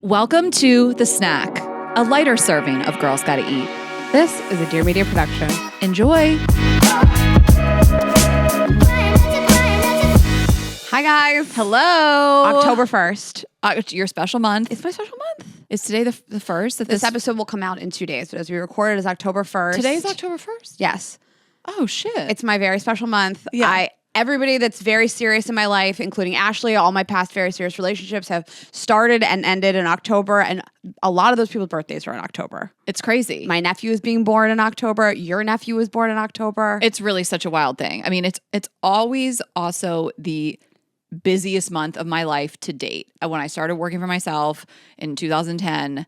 Welcome to The Snack, a lighter serving of Girls Gotta Eat. This is a Dear Media production. Enjoy. Hi, guys. Hello. October 1st. Your special month. It's my special month. Is today the first? This episode will come out in 2 days, but as we record it is October 1st. Today is October 1st? Yes. Oh, shit. It's my very special month. Yeah. Everybody that's very serious in my life, including Ashley, all my past very serious relationships have started and ended in October, and a lot of those people's birthdays are in October. It's crazy. My nephew is being born in October. Your nephew was born in October. It's really such a wild thing. I mean, it's always also the busiest month of my life to date. When I started working for myself in 2010,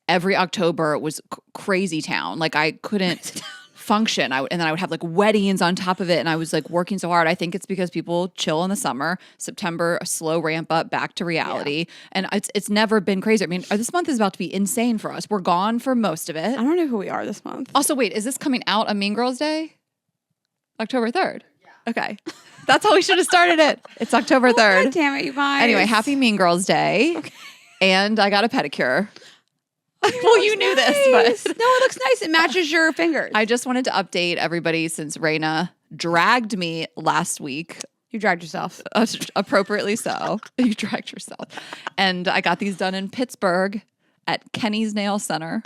every October was crazy town. Like I couldn't function. And then I would have like weddings on top of it. And I was like working so hard. I think it's because people chill in the summer. September, a slow ramp up back to reality. Yeah. And it's never been crazy. I mean, this month is about to be insane for us. We're gone for most of it. I don't know who we are this month. Also, wait, is this coming out on Mean Girls Day? October 3rd? Yeah. Okay. That's how we should have started it. It's October 3rd. God damn it, you guys. Anyway, happy Mean Girls Day. Okay. And I got a pedicure. Well, you knew this, but no, it looks nice. It matches your fingers. I just wanted to update everybody since Raina dragged me last week. You dragged yourself. Appropriately so. You dragged yourself. And I got these done in Pittsburgh at Kenny's Nail Center.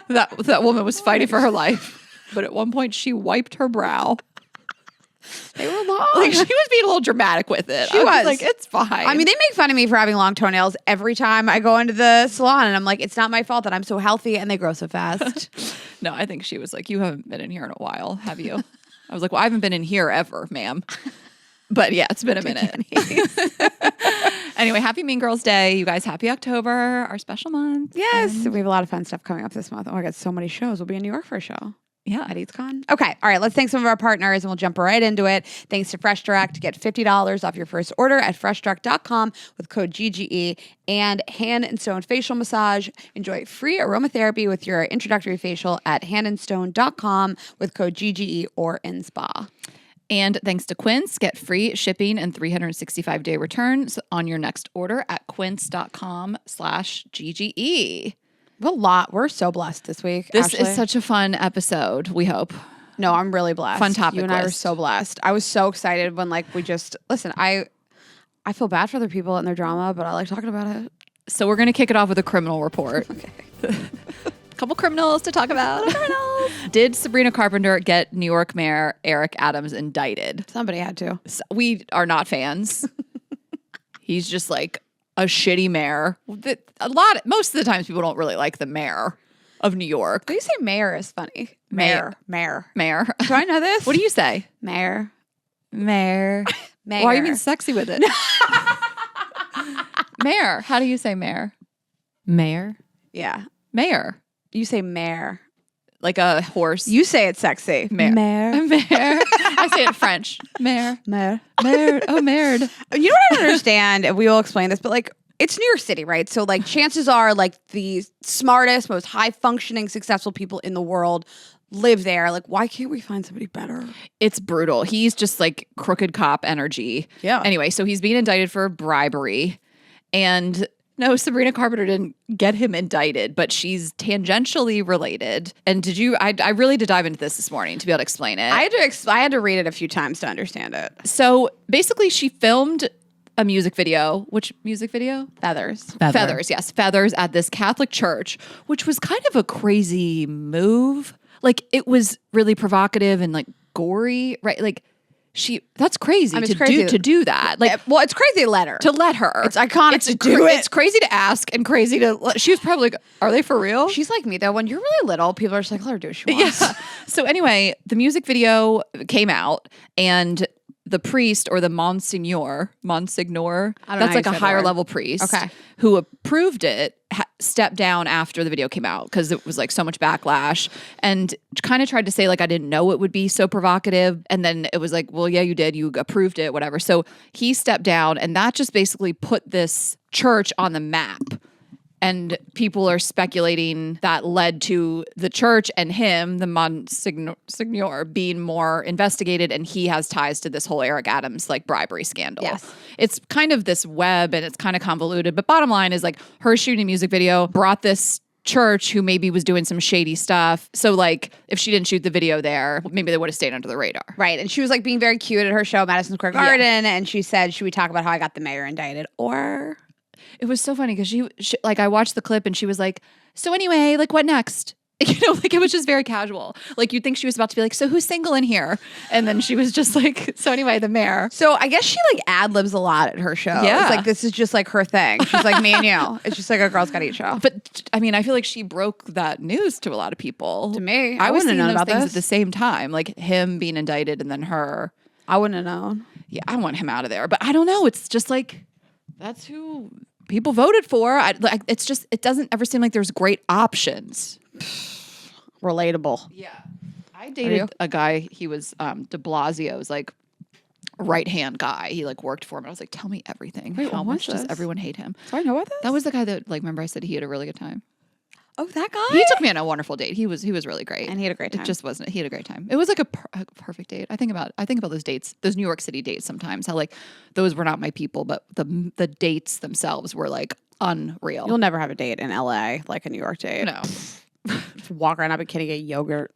That woman was fighting for her life. But at one point, she wiped her brow. They were long. Like she was being a little dramatic with it. She was like, it's fine. I mean, they make fun of me for having long toenails every time I go into the salon, and I'm like, it's not my fault that I'm so healthy and they grow so fast. No, I think she was like, you haven't been in here in a while, have you? I was like, well, I haven't been in here ever, ma'am. But yeah, it's been a minute. Anyway, happy Mean Girls Day. You guys, happy October, our special month. Yes. We have a lot of fun stuff coming up this month. Oh, I got so many shows. We'll be in New York for a show. Yeah. At EatsCon. Okay. All right. Let's thank some of our partners and we'll jump right into it. Thanks to Fresh Direct. Get $50 off your first order at freshdirect.com with code GGE and Hand and Stone Facial Massage. Enjoy free aromatherapy with your introductory facial at handandstone.com with code GGE or in spa. And thanks to Quince, get free shipping and 365-day returns on your next order at quince.com/GGE. We're so blessed this week. This Ashley. is such a fun episode, we hope. No, I'm really blessed. Fun topic. You and I were so blessed. I was so excited when listen, I feel bad for other people and their drama, but I like talking about it. So we're going to kick it off with a criminal report. Okay. A couple criminals to talk about. Criminals. Did Sabrina Carpenter get New York Mayor Eric Adams indicted? Somebody had to. So we are not fans. He's just like a shitty mayor. Most of the times people don't really like the mayor of New York. But you say mayor is funny. Mayor. Mayor. Do I know this? What do you say? Mayor. Mayor. Mayor. Why are you being sexy with it? Mayor. How do you say mayor? Mayor? Yeah. Mayor. You say mayor. Like a horse. You say it sexy. Mayor. Mayor. Mayor. I say it in French. Mayor. Mayor. Mayor. Oh, mayor. You know what I don't understand? And we will explain this, but it's New York City, right? So chances are the smartest, most high functioning, successful people in the world live there. Why can't we find somebody better? It's brutal. He's just crooked cop energy. Yeah. Anyway, so he's being indicted for bribery. And no, Sabrina Carpenter didn't get him indicted, but she's tangentially related. And I really did dive into this morning to be able to explain it. I had to read it a few times to understand it. So basically she filmed a music video. Which music video? Feathers. Feathers, yes. Feathers at this Catholic church, which was kind of a crazy move. It was really provocative and gory, right? That's crazy, to do that. It's crazy to let her. It's iconic to do it. It's crazy to ask and crazy to she was probably are they for real? She's like me though. When you're really little, people are just let her do what she wants. Yeah. So anyway, the music video came out and the priest or the Monsignor, that's a higher level priest who approved it, stepped down after the video came out because it was so much backlash and kind of tried to say I didn't know it would be so provocative. And then it was well, yeah, you did. You approved it, whatever. So he stepped down and that just basically put this church on the map. And people are speculating that led to the church and him, the Monsignor, being more investigated, and he has ties to this whole Eric Adams like bribery scandal. Yes. It's kind of this web and it's kind of convoluted. But bottom line is like her shooting a music video brought this church who maybe was doing some shady stuff. So like if she didn't shoot the video there, maybe they would have stayed under the radar. Right. And she was like being very cute at her show, Madison Square Garden. And she said, should we talk about how I got the mayor indicted? Or... It was so funny because she like I watched the clip and she was like, so anyway, like what next? Like it was just very casual. Like you'd think she was about to be like, so who's single in here? And then she was just like, so anyway, the mayor. So I guess she like ad-libs a lot at her show. Yeah. It's like this is just like her thing. She's like me and you. It's just like a Girls Gotta Eat show. But I mean, I feel like she broke that news to a lot of people. To me, I was wouldn't seeing have known those about things this at the same time, like him being indicted and then her. I wouldn't have known. Yeah, I want him out of there. But I don't know. It's just like that's who people voted for. It's just it doesn't ever seem like there's great options. Relatable. Yeah. I dated a guy, he was de Blasio's like right-hand guy. He like worked for him. I was like, tell me everything. Wait, How what much was does this? everyone hate him? Do I know about this? That was the guy that like remember I said he had a really good time. Oh, that guy? He took me on a wonderful date. He was really great. And he had a great time. It just wasn't. He had a great time. It was like a perfect date. I think about those dates, those New York City dates sometimes, how like those were not my people, but the dates themselves were like unreal. You'll never have a date in LA like a New York date. No. Just walk around, I've been kidding, get yogurt.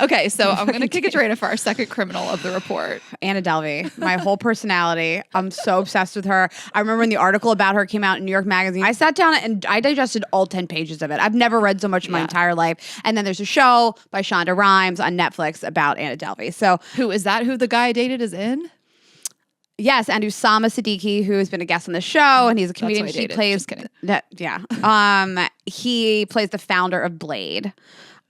Okay, so I'm going to kick a drain for our second criminal of the report. Anna Delvey, my whole personality. I'm so obsessed with her. I remember when the article about her came out in New York Magazine. I sat down and I digested all 10 pages of it. I've never read so much in my entire life. And then there's a show by Shonda Rhimes on Netflix about Anna Delvey. So who the guy I dated is in? Yes, and Usama Siddiqui, who has been a guest on the show, and he's a comedian. That's who I dated. Plays Just kidding. He plays the founder of Blade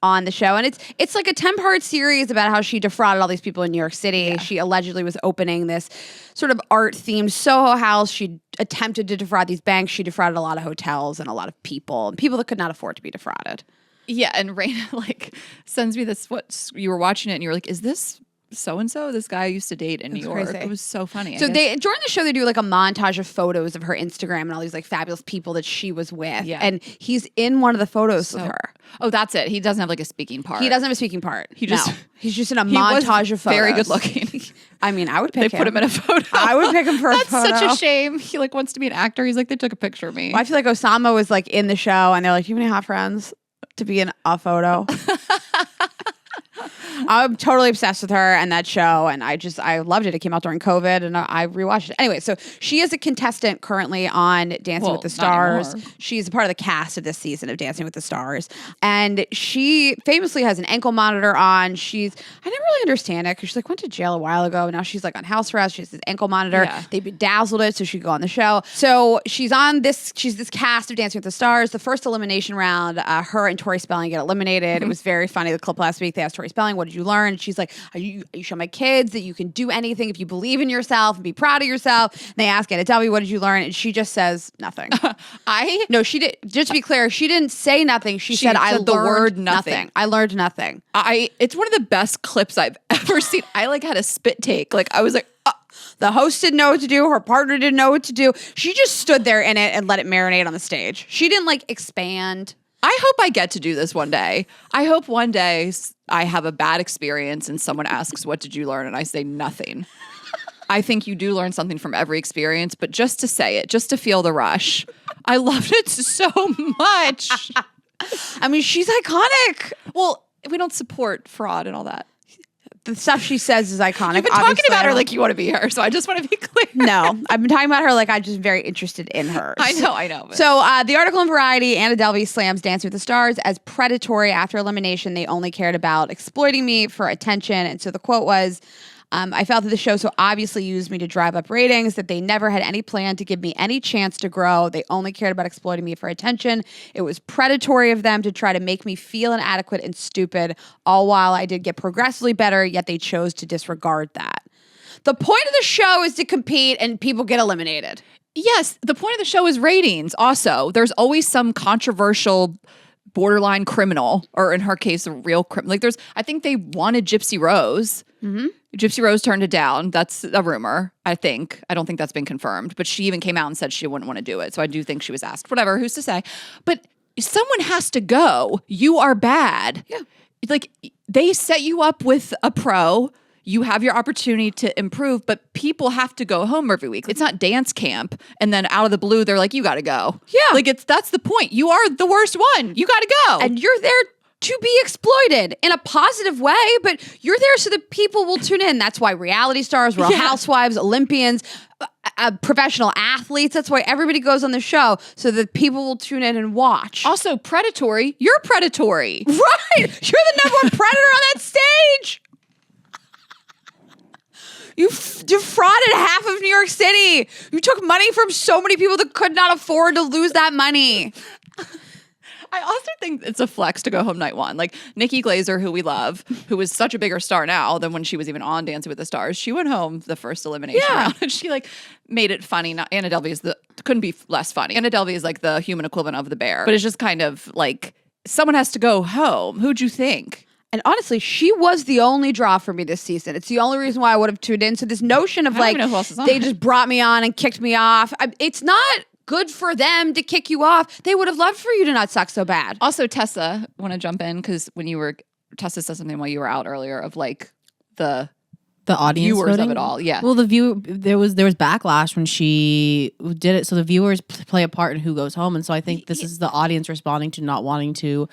on the show, and it's like a 10-part series about how she defrauded all these people in New York City. Yeah. She allegedly was opening this sort of art-themed Soho house. She attempted to defraud these banks. She defrauded a lot of hotels and a lot of people that could not afford to be defrauded. Yeah, and Raina like sends me this. What you were watching it, and you were like, "Is this?" So-and-so, this guy I used to date in New York. Crazy. It was so funny. So during the show, they do like a montage of photos of her Instagram and all these like fabulous people that she was with. Yeah. And he's in one of the photos with her. Oh, that's it. He doesn't have like a speaking part. He doesn't have a speaking part. He's just in a he montage of photos. Very good looking. I mean, I would pick him. They put him in a photo. I would pick him for a photo. That's such a shame. He like wants to be an actor. He's like, they took a picture of me. Well, I feel like Osama was like in the show and they're like, do you have any hot friends to be in a photo? I'm totally obsessed with her and that show, and I loved it. It came out during COVID, and I rewatched it. Anyway, so she is a contestant currently on Dancing with the Stars. She's a part of the cast of this season of Dancing with the Stars, and she famously has an ankle monitor on. I never really understand it because she like went to jail a while ago. Now she's like on house arrest. She has this ankle monitor. Yeah. They bedazzled it so she could go on the show. So she's this cast of Dancing with the Stars. The first elimination round, her and Tori Spelling get eliminated. It was very funny. The clip last week, they asked Tori Spelling, what did you learn? And she's like, are you showing my kids that you can do anything if you believe in yourself and be proud of yourself? And they ask Anna Delvey, what did you learn? And she just says nothing. No, she did. Just to be clear, she didn't say nothing. She said I learned the word nothing. I learned nothing. It's one of the best clips I've ever seen. I like had a spit take. Like I was like, the host didn't know what to do. Her partner didn't know what to do. She just stood there in it and let it marinate on the stage. She didn't like expand. I hope I get to do this one day. I hope one day I have a bad experience and someone asks, what did you learn? And I say nothing. I think you do learn something from every experience, but just to say it, just to feel the rush. I loved it so much. I mean, she's iconic. Well, we don't support fraud and all that. The stuff she says is iconic. You've been talking about her like you want to be her, so I just want to be clear. No, I've been talking about her like I'm just very interested in her. I know. But. So the article in Variety, Anna Delvey slams Dancing with the Stars as predatory after elimination. They only cared about exploiting me for attention. And so the quote was, I felt that the show so obviously used me to drive up ratings that they never had any plan to give me any chance to grow. They only cared about exploiting me for attention. It was predatory of them to try to make me feel inadequate and stupid, all while I did get progressively better, yet they chose to disregard that. The point of the show is to compete and people get eliminated. Yes, the point of the show is ratings also. There's always some controversial borderline criminal, or in her case, a real criminal. Like I think they wanted Gypsy Rose. Mm-hmm. Gypsy Rose turned it down. That's a rumor, I think. I don't think that's been confirmed. But she even came out and said she wouldn't want to do it. So I do think she was asked. Whatever, who's to say? But someone has to go. You are bad. Yeah. Like, they set you up with a pro. You have your opportunity to improve, but people have to go home every week. It's not dance camp, and then out of the blue, they're like, you got to go. Yeah. Like, that's the point. You are the worst one. You got to go. And you're there to be exploited in a positive way, but you're there so that people will tune in. That's why reality stars, Real Housewives, Olympians, professional athletes, that's why everybody goes on the show, so that people will tune in and watch. Also, predatory. You're predatory. Right. You're the number one predator on that stage. You defrauded half of New York City. You took money from so many people that could not afford to lose that money. I also think it's a flex to go home night one. Like Nikki Glazer, who we love, who is such a bigger star now than when she was even on Dancing with the Stars. She went home the first elimination round, and she like made it funny. Not, Anna Delvey couldn't be less funny. Anna Delvey is like the human equivalent of the bear, but it's just kind of like someone has to go home. Who'd you think? And honestly, she was the only draw for me this season. It's the only reason why I would have tuned in. So this notion of like, they just brought me on and kicked me off. It's not good for them to kick you off. They would have loved for you to not suck so bad. Also, Tessa, want to jump in? Because Tessa said something while you were out earlier of like the audience viewers voting? of it all. Yeah. Well, there was backlash when she did it. So the viewers play a part in who goes home. And so I think this is the audience responding to not wanting to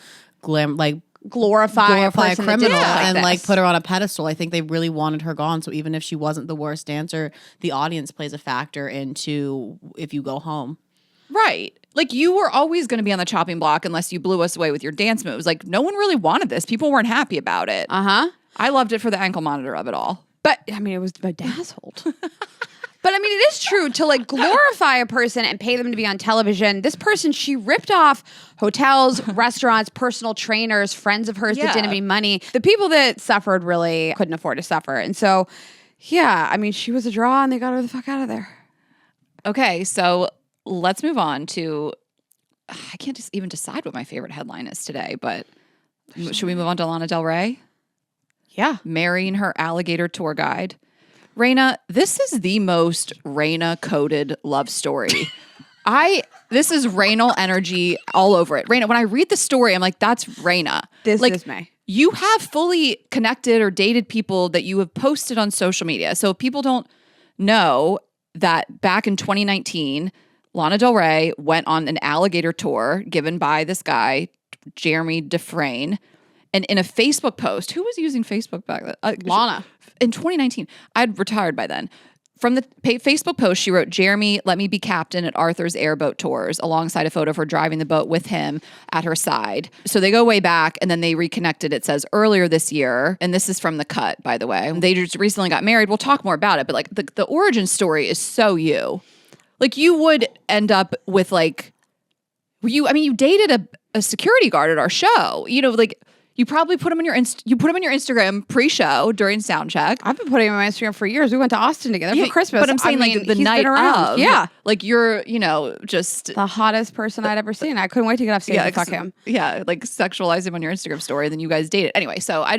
glorify a criminal and like put her on a pedestal. I think they really wanted her gone. So even if she wasn't the worst dancer, the audience plays a factor into if you go home. Right. Like, you were always going to be on the chopping block unless you blew us away with your dance moves. Like, no one really wanted this. People weren't happy about it. I loved it for the ankle monitor of it all. But I mean, it was bedazzled. But I mean, it is true to like glorify a person and pay them to be on television. This person, she ripped off hotels, restaurants, personal trainers, friends of hers that didn't have any money. The people that suffered really couldn't afford to suffer. And so, yeah, I mean, she was a draw and they got her the fuck out of there. Okay, so let's move on to, I can't just even decide what my favorite headline is today, but should we move on to Lana Del Rey? Yeah. Marrying her alligator tour guide. Raina, this is the most Raina-coded love story. This is Rainal energy all over it. Raina, when I read the story, I'm like, that's Raina. This like, is me. You have fully connected or dated people that you have posted on social media. So if people don't know that back in 2019, Lana Del Rey went on an alligator tour given by this guy, Jeremy Dufresne. And in a Facebook post, who was using Facebook back then? Lana. In 2019, I'd retired by then. From the Facebook post, she wrote, Jeremy, let me be captain at Arthur's Airboat tours, alongside a photo of her driving the boat with him at her side. So they go way back, and then they reconnected, it says, earlier this year. And this is from The Cut, by the way. They just recently got married. We'll talk more about it. But like the origin story is so you. Like, you would end up with like, you dated a security guard at our show. You know, like, you probably put him on your Instagram pre-show during sound check. I've been putting him on my Instagram for years. We went to Austin together for Christmas. But I'm saying like the night of. Yeah. Like, you're, just the hottest person I'd ever seen. I couldn't wait to get off stage and fuck him. Yeah, like sexualize him on your Instagram story, and then you guys dated. Anyway, so I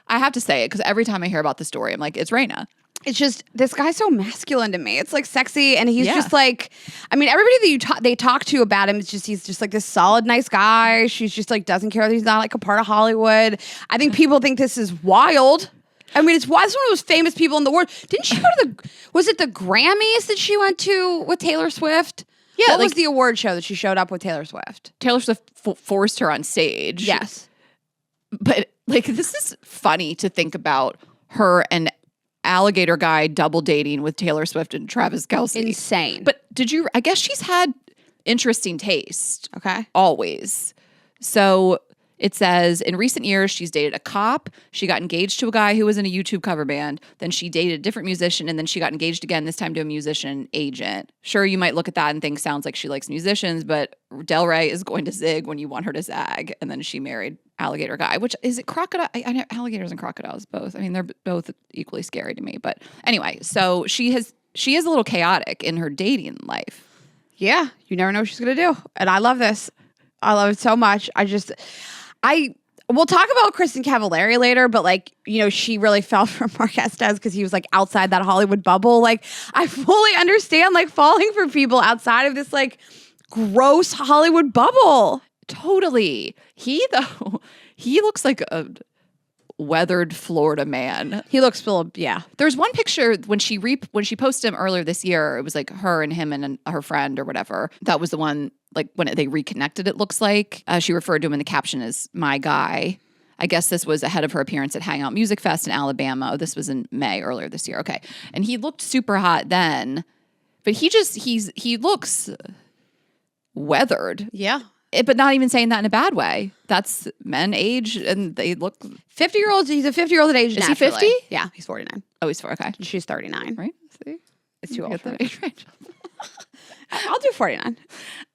have to say it because every time I hear about the story, I'm like, it's Raina. It's just, this guy's so masculine to me. It's like sexy, and he's just like, I mean, everybody that they talk to about him is just, he's just like this solid, nice guy. She's just like, doesn't care that he's not like a part of Hollywood. I think people think this is wild. I mean, it's one of those famous people in the world. Didn't she go to was it the Grammys that she went to with Taylor Swift? Yeah. What was the award show that she showed up with Taylor Swift? Taylor Swift forced her on stage. Yes. But like, this is funny to think about her and alligator guy double dating with Taylor Swift and Travis Kelce. Insane. But I guess she's had interesting taste. Okay. Always. So it says, in recent years, she's dated a cop. She got engaged to a guy who was in a YouTube cover band. Then she dated a different musician, and then she got engaged again, this time to a musician agent. Sure, you might look at that and think sounds like she likes musicians, but Del Rey is going to zig when you want her to zag. And then she married alligator guy, which is it crocodile? I know alligators and crocodiles both. I mean, they're both equally scary to me. But anyway, so she is a little chaotic in her dating life. Yeah, you never know what she's gonna do, and I love this. I love it so much. We'll talk about Kristin Cavallari later, but like, you know, she really fell for Mark Estes because he was like outside that Hollywood bubble. Like, I fully understand like falling for people outside of this like gross Hollywood bubble. Totally. He looks like a weathered Florida man. He looks full yeah. There's one picture when she posted him earlier this year. It was like her and him and her friend or whatever. That was the one. Like when they reconnected, it looks like. She referred to him in the caption as my guy. I guess this was ahead of her appearance at Hangout Music Fest in Alabama. This was in May earlier this year. Okay. And he looked super hot then, but he looks weathered. Yeah. But not even saying that in a bad way. That's men age and they look 50-year-olds. He's a 50-year-old at age. Is he 50? Yeah, he's 49. Oh, he's 4. Okay. She's 39. Right? See? It's too old for me. Age range. I'll do 49.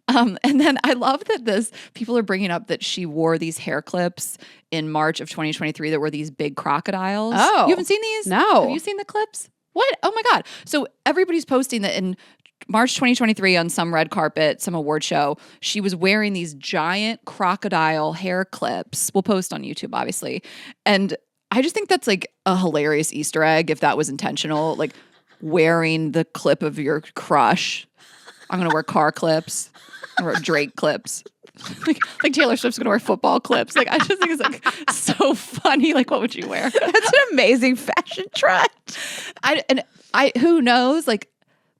And then I love that people are bringing up that she wore these hair clips in March of 2023 that were these big crocodiles. Oh. You haven't seen these? No. Have you seen the clips? What? Oh my God. So everybody's posting that in March 2023 on some red carpet, some award show, she was wearing these giant crocodile hair clips. We'll post on YouTube, obviously. And I just think that's like a hilarious Easter egg if that was intentional. Like wearing the clip of your crush. I'm going to wear car clips or Drake clips. like Taylor Swift's going to wear football clips. Like I just think it's like so funny. Like what would you wear? That's an amazing fashion trend. Who knows? Like,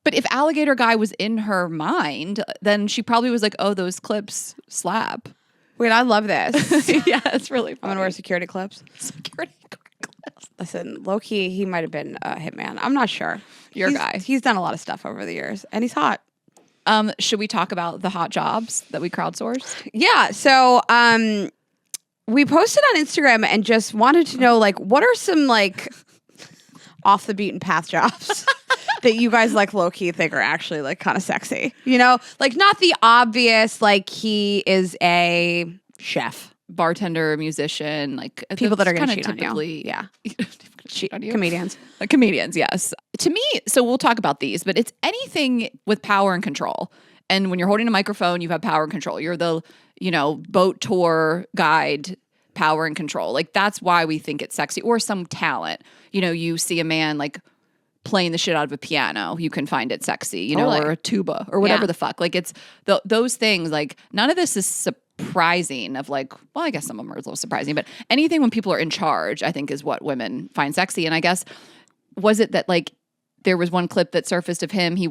but if alligator guy was in her mind, then she probably was like, oh, those clips slap. Wait, I love this. Yeah, it's really funny. I'm going to wear security clips. Security clips. Listen, low-key, he might have been a hitman. I'm not sure. Your guy. He's done a lot of stuff over the years, and he's hot. Should we talk about the hot jobs that we crowdsourced? Yeah. So we posted on Instagram and just wanted to know, like, what are some, like, off the beaten path jobs that you guys, like, low-key think are actually, like, kind of sexy? You know? Like, not the obvious, like, he is a chef. Bartender, musician, like people that are going to cheat cheat on you. Yeah. Cheat on you. Comedians. Comedians, yes. To me, so we'll talk about these, but it's anything with power and control. And when you're holding a microphone, you have power and control. You're the, boat tour guide, power and control. Like that's why we think it's sexy. Or some talent. You see a man like playing the shit out of a piano, you can find it sexy, or a tuba or whatever the fuck. Like it's those things, like none of this is surprising of like, well, I guess some of them are a little surprising, but anything when people are in charge, I think is what women find sexy. And I guess, was it that like, there was one clip that surfaced of him, he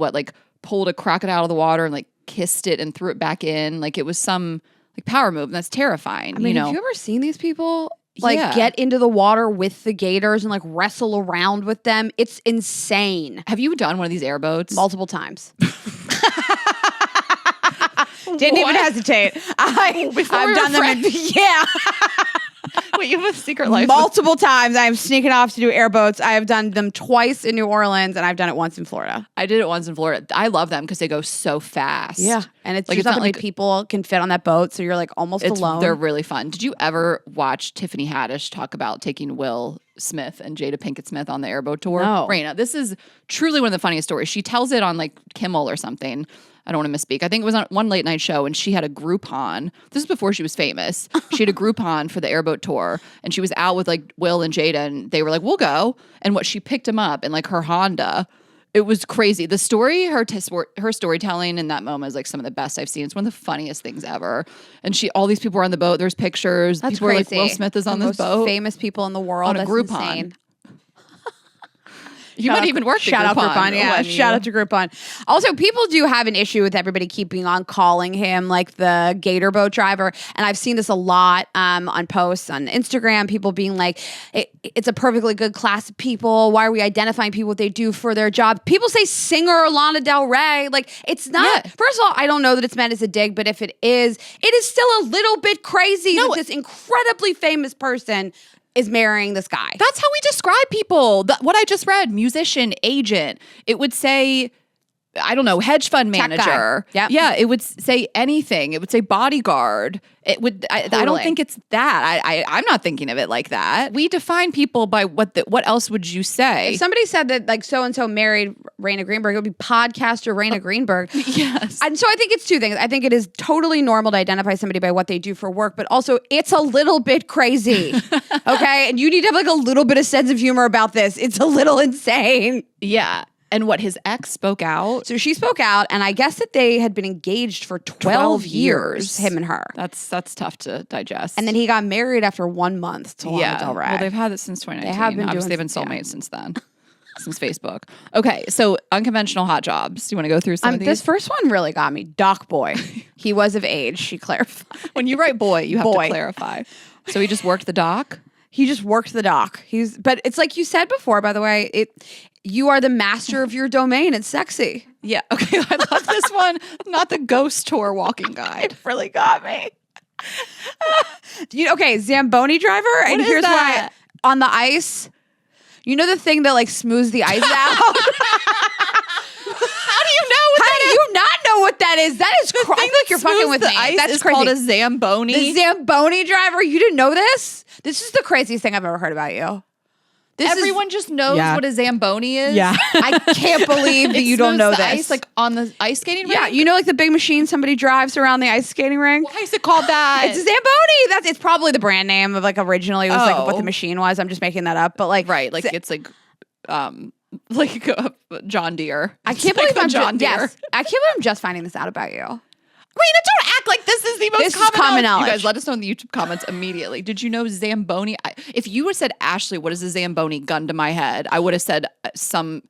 pulled a crocodile out of the water and like kissed it and threw it back in. Like it was some like power move. And that's terrifying. I mean, have you ever seen these people get into the water with the gators and like wrestle around with them? It's insane. Have you done one of these airboats? Multiple times. Didn't even hesitate. I've done them. Yeah. Wait, you have a secret life? Multiple times. I'm sneaking off to do airboats. I have done them twice in New Orleans, and I've done it once in Florida. I did it once in Florida. I love them because they go so fast. Yeah, and it's like just not many people can fit on that boat, so you're like almost alone. They're really fun. Did you ever watch Tiffany Haddish talk about taking Will Smith and Jada Pinkett Smith on the airboat tour? No. Raina, this is truly one of the funniest stories. She tells it on like Kimmel or something. I don't want to misspeak. I think it was on one late night show and she had a Groupon. This is before she was famous. She had a Groupon for the airboat tour and she was out with like Will and Jada and they were like, we'll go. And she picked him up in like her Honda. It was crazy. The story, her storytelling in that moment is like some of the best I've seen. It's one of the funniest things ever. And all these people were on the boat. There's pictures. That's people crazy. Were like, Will Smith is on this boat. Most famous people in the world. On a That's Groupon. Insane. You might even work at Shout out Groupon. Yeah, shout out to Groupon. Also, people do have an issue with everybody keeping on calling him like the gator boat driver. And I've seen this a lot on posts on Instagram, people being like, it's a perfectly good class of people. Why are we identifying people what they do for their job? People say singer Lana Del Rey. Like, it's not, first of all, I don't know that it's meant as a dig, but if it is still a little bit crazy that this incredibly famous person is marrying this guy. That's how we describe people. What I just read, musician, agent. It would say I don't know, hedge fund Tech guy. manager. Yep. Yeah, it would say anything. It would say bodyguard. It would. I don't Totally. think it's that. I'm not thinking of it like that. We define people by what else would you say? If somebody said that like so and so married Raina Greenberg, it would be podcaster Raina Greenberg. Yes. And so I think it's two things. I think it is totally normal to identify somebody by what they do for work, but also it's a little bit crazy. Okay? And you need to have like a little bit of sense of humor about this. It's a little insane. Yeah. And what, his ex spoke out? So she spoke out, and I guess that they had been engaged for 12 years, him and her. That's tough to digest. And then he got married after 1 month to Lana Del Rey. Well, they've had it since 2019. They have been Obviously, doing- they've been soulmates since then. Since Facebook. Okay, so unconventional hot jobs. Do you want to go through some of these? This first one really got me. Doc boy. He was of age, she clarified. When you write boy, you have Boy. to clarify. So he just worked the dock? He just worked the dock. But it's like you said before, by the way, you are the master of your domain. It's sexy. Yeah. Okay, I love this one. Not the ghost tour walking guide. Really got me. Okay, Zamboni driver. And is here's that? why. On the ice, you know the thing that like smooths the ice out? How do you know what How do you not know what that is? That is The I thing feel like you're that fucking with smooths me. the ice That's is crazy. called a Zamboni. The Zamboni driver. You didn't know this? This is the craziest thing I've ever heard about you. Everyone just knows Yeah. what a Zamboni is. Yeah. I can't believe that It you don't smooths know the this. ice, like on the ice skating rink? Yeah, you know, like the big machine somebody drives around the ice skating rink. Why is it called that? It's a Zamboni. It's probably the brand name of like originally it was like what Oh. the machine was. I'm just making that up, but like right, like it's like John Deere. I can't Like believe the I'm John Deere. Yes, I can't believe I'm just finding this out about you. Rena, don't act like this is the most This is common knowledge. You guys, let us know in the YouTube comments immediately. Did you know Zamboni? If you would have said, Ashley, what is a Zamboni? Gun to my head, I would have said some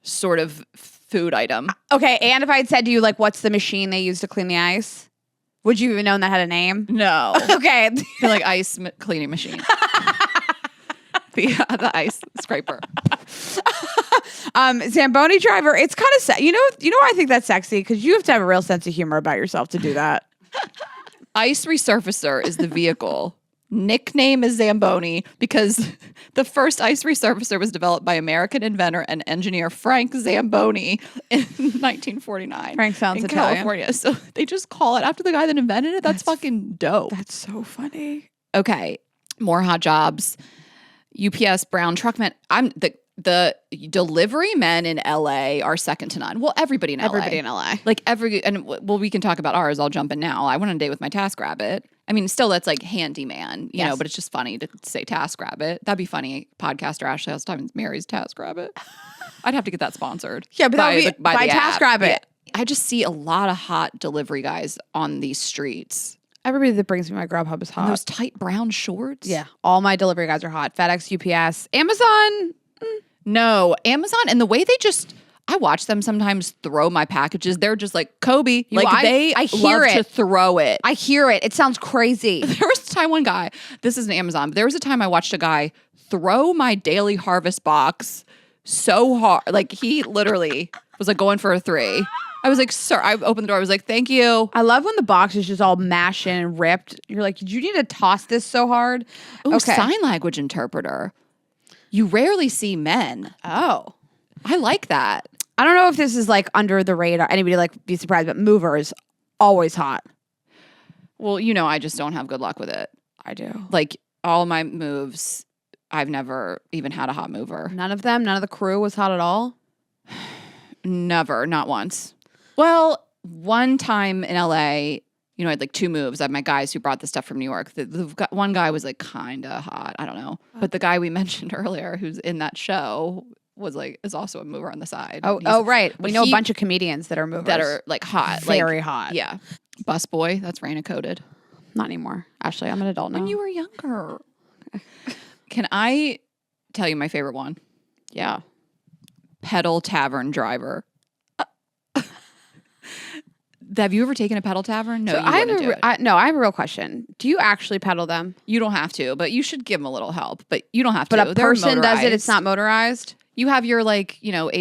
sort of food item. Okay, and if I had said to you like, what's the machine they use to clean the ice? Would you even known that had a name? No. Okay, They're like ice cleaning machine. the ice scraper. Zamboni driver. It's kind of you know why I think that's sexy because you have to have a real sense of humor about yourself to do that. Ice resurfacer is the vehicle. Nickname is Zamboni because the first ice resurfacer was developed by American inventor and engineer Frank Zamboni in 1949. Frank sounds in Italian. California. So they just call it after the guy that invented it. That's fucking dope. That's so funny. Okay, more hot jobs. UPS brown truckman. The delivery men in LA are second to none. Well, everybody in LA. Everybody in LA. Like we can talk about ours. I'll jump in now. I went on a date with my TaskRabbit. I mean, still that's like handyman, you know, but it's just funny to say TaskRabbit. That'd be funny. Podcaster Ashley House marries TaskRabbit. I'd have to get that sponsored. Yeah, but that would be by the app. TaskRabbit. Yeah. I just see a lot of hot delivery guys on these streets. Everybody that brings me my Grubhub is hot. And those tight brown shorts. Yeah, all my delivery guys are hot. FedEx, UPS, Amazon. No, Amazon and the way they just I watch them sometimes throw my packages. They're just like Kobe. Like I hear love it. to throw it. I hear it. It sounds crazy. There was a time one guy, this is an Amazon, but there was a time I watched a guy throw my daily harvest box so hard. Like he literally was like going for a 3. I was like, sir, I opened the door. I was like, thank you. I love when the box is just all mashed in and ripped. You're like, did you need to toss this so hard? Ooh, sign language interpreter. You rarely see men. Oh. I like that. I don't know if this is like under the radar. Anybody like be surprised, but movers, always hot. Well, you know, I just don't have good luck with it. I do. Like all my moves, I've never even had a hot mover. None of them, none of the crew was hot at all. Never, not once. Well, one time in LA, you know, I had like 2 moves. I had my guys who brought the stuff from New York. The one guy was like kind of hot. I don't know. But the guy we mentioned earlier who's in that show was like, is also a mover on the side. Oh, right. We but know a he- bunch of comedians that are movers. That are like hot. very like, hot. Yeah. Busboy, that's Raina coded. Not anymore. Ashley, I'm an adult now. When you were younger. Can I tell you my favorite one? Yeah. Pedal tavern driver. Have you ever taken a pedal tavern? No, So you I have wouldn't do it. I have a real question. Do you actually pedal them? You don't have to, but you should give them a little help. But you don't have But to. a They're person does it. It's motorized. not motorized. You have your 8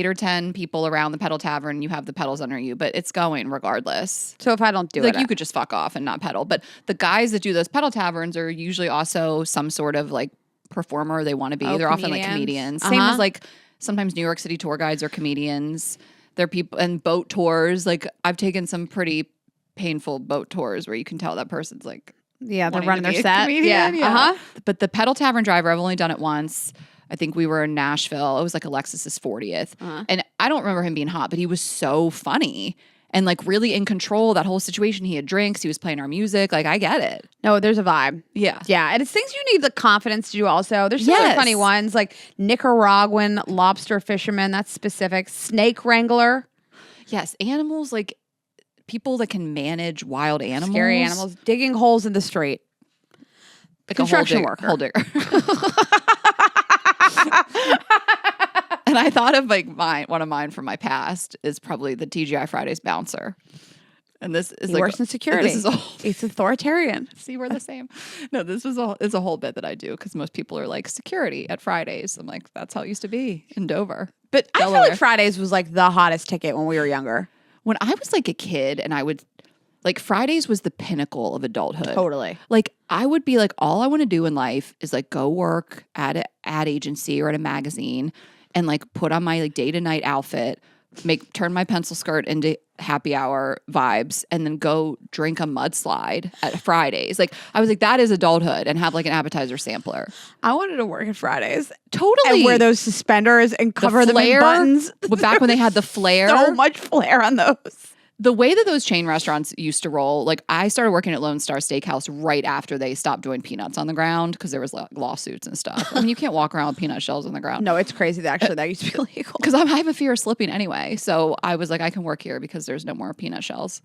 or 10 people around the pedal tavern. You have the pedals under you, but it's going regardless. So if I don't do Like it, you could just fuck off and not pedal. But the guys that do those pedal taverns are usually also some sort of like performer they want to be. Oh, They're often like comedians. comedians. Same Uh-huh. as like sometimes New York City tour guides are comedians. There are people and boat tours. Like I've taken some pretty painful boat tours where you can tell that person's like, Yeah, they're wanting running to their be a set. comedian. Yeah. But the Pedal Tavern Driver, I've only done it once. I think we were in Nashville. It was like Alexis's 40th. And I don't remember him being hot, but he was so funny and like really in control of that whole situation. He had drinks. He was playing our music. Like I get it. No, there's a vibe. Yeah. Yeah, and it's things you need the confidence to do also. There's some other Yes. funny ones like Nicaraguan lobster fisherman, that's specific. Snake wrangler. Yes. Animals, like people that can manage wild animals. Scary animals. Digging holes in the street. Like Construction a worker. hole digger. And I thought of like one of mine from my past is probably the TGI Fridays bouncer. And this is He like works in security. This is a whole, It's authoritarian. see, we're the same. No, this is a whole bit that I do because most people are like security at Fridays. I'm like, that's how it used to be in Dover. But I feel Delaware. like Fridays was like the hottest ticket when we were younger. When I was like a kid and I would like Fridays was the pinnacle of adulthood. Totally. Like I would be like, all I want to do in life is like go work at an ad agency or at a magazine and like put on my like day to night outfit, turn my pencil skirt into happy hour vibes, and then go drink a mudslide at Fridays. Like I was like, that is adulthood, and have like an appetizer sampler. I wanted to work at Fridays. Totally. And wear those suspenders and The cover them in flare, buttons. back when they had the flare. So much flair on those. The way that those chain restaurants used to roll, like I started working at Lone Star Steakhouse right after they stopped doing peanuts on the ground because there was like lawsuits and stuff. I mean, you can't walk around with peanut shells on the ground. No, it's crazy that actually that used to be illegal. Because I have a fear of slipping anyway. So I was like, I can work here because there's no more peanut shells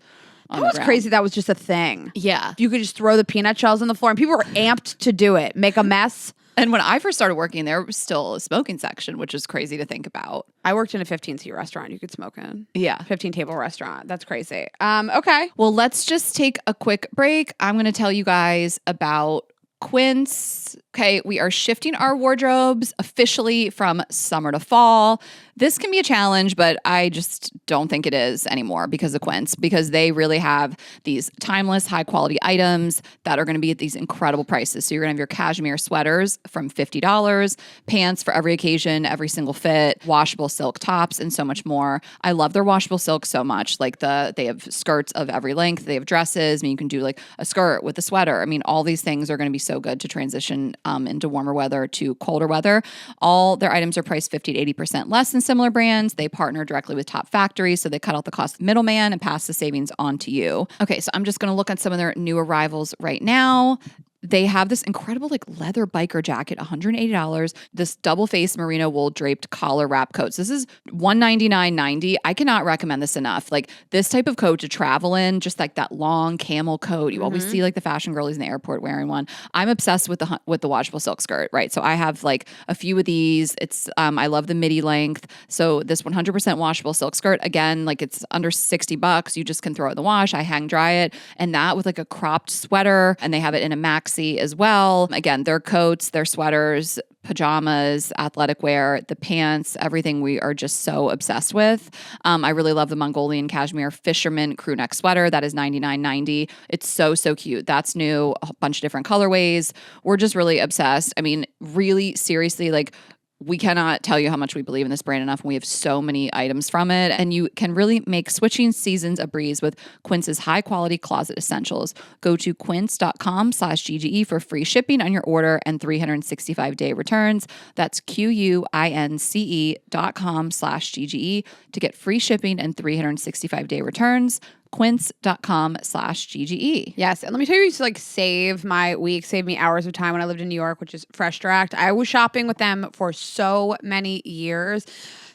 on That the was ground. crazy that was just a thing. Yeah. You could just throw the peanut shells on the floor and people were amped to do it. Make a mess. And when I first started working, there was still a smoking section, which is crazy to think about. I worked in a 15-seat restaurant you could smoke in. Yeah. 15-table restaurant. That's crazy. Okay. Well, let's just take a quick break. I'm going to tell you guys about Quince. Okay, we are shifting our wardrobes officially from summer to fall. This can be a challenge, but I just don't think it is anymore because of Quince, because they really have these timeless, high quality items that are going to be at these incredible prices. So you're going to have your cashmere sweaters from $50, pants for every occasion, every single fit, washable silk tops, and so much more. I love their washable silk so much. Like they have skirts of every length. They have dresses. I mean, you can do like a skirt with a sweater. I mean, all these things are going to be so good to transition into warmer weather to colder weather. All their items are priced 50 to 80% less than similar brands. They partner directly with top factories, so they cut out the cost of middleman and pass the savings on to you. Okay, so I'm just going to look at some of their new arrivals right now. They have this incredible like leather biker jacket, $180. This double face merino wool draped collar wrap coats. This is $199.90. I cannot recommend this enough. Like this type of coat to travel in, just like that long camel coat. You always see like the fashion girlies in the airport wearing one. I'm obsessed with the washable silk skirt, right? So I have like a few of these. It's I love the midi length. So this 100% washable silk skirt, again, like it's under $60. You just can throw it in the wash. I hang dry it, and that with like a cropped sweater, and they have it in a maxi as well. Again, their coats, their sweaters, pajamas, athletic wear, the pants, everything we are just so obsessed with. I really love the Mongolian cashmere fisherman crew neck sweater. That is $99.90. It's so, so cute. That's new, a bunch of different colorways. We're just really obsessed. I mean, really seriously, like we cannot tell you how much we believe in this brand enough. And we have so many items from it. And you can really make switching seasons a breeze with Quince's high quality closet essentials. Go to quince.com/GGE for free shipping on your order and 365-day returns. That's QUINCE.com/GGE to get free shipping and 365-day returns. Quince.com/GGE. Yes. And let me tell you, used to like save my week, save me hours of time when I lived in New York, which is Fresh Direct. I was shopping with them for so many years.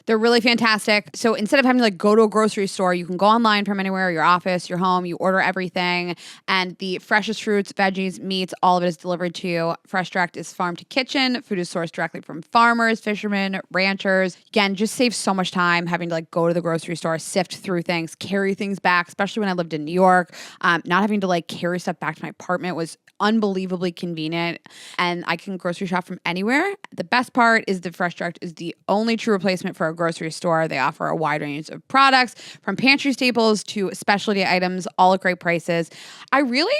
They're really fantastic. So instead of having to like go to a grocery store, you can go online from anywhere, your office, your home, you order everything. And the freshest fruits, veggies, meats, all of it is delivered to you. Fresh Direct is farm to kitchen. Food is sourced directly from farmers, fishermen, ranchers. Again, just saves so much time having to like go to the grocery store, sift through things, carry things back, especially when I lived in New York. Not having to like carry stuff back to my apartment was unbelievably convenient, and I can grocery shop from anywhere. The best part is the Fresh Direct is the only true replacement for a a grocery store. They offer a wide range of products from pantry staples to specialty items, all at great prices. I really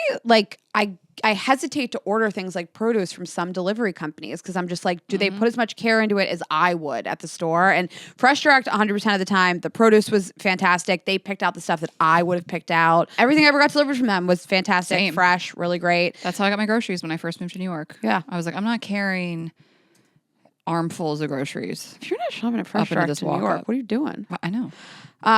I hesitate to order things like produce from some delivery companies because I'm just like, do they put as much care into it as I would at the store? And Fresh Direct, 100% of the time, the produce was fantastic. They picked out the stuff that I would have picked out. Everything I ever got delivered from them was fantastic, Same. fresh, really great. That's how I got my groceries when I first moved to New York. Yeah. I was like, I'm not carrying armfuls of groceries. If you're not shopping at Fresh into Direct this in New York, walk-up. what are you doing? I know.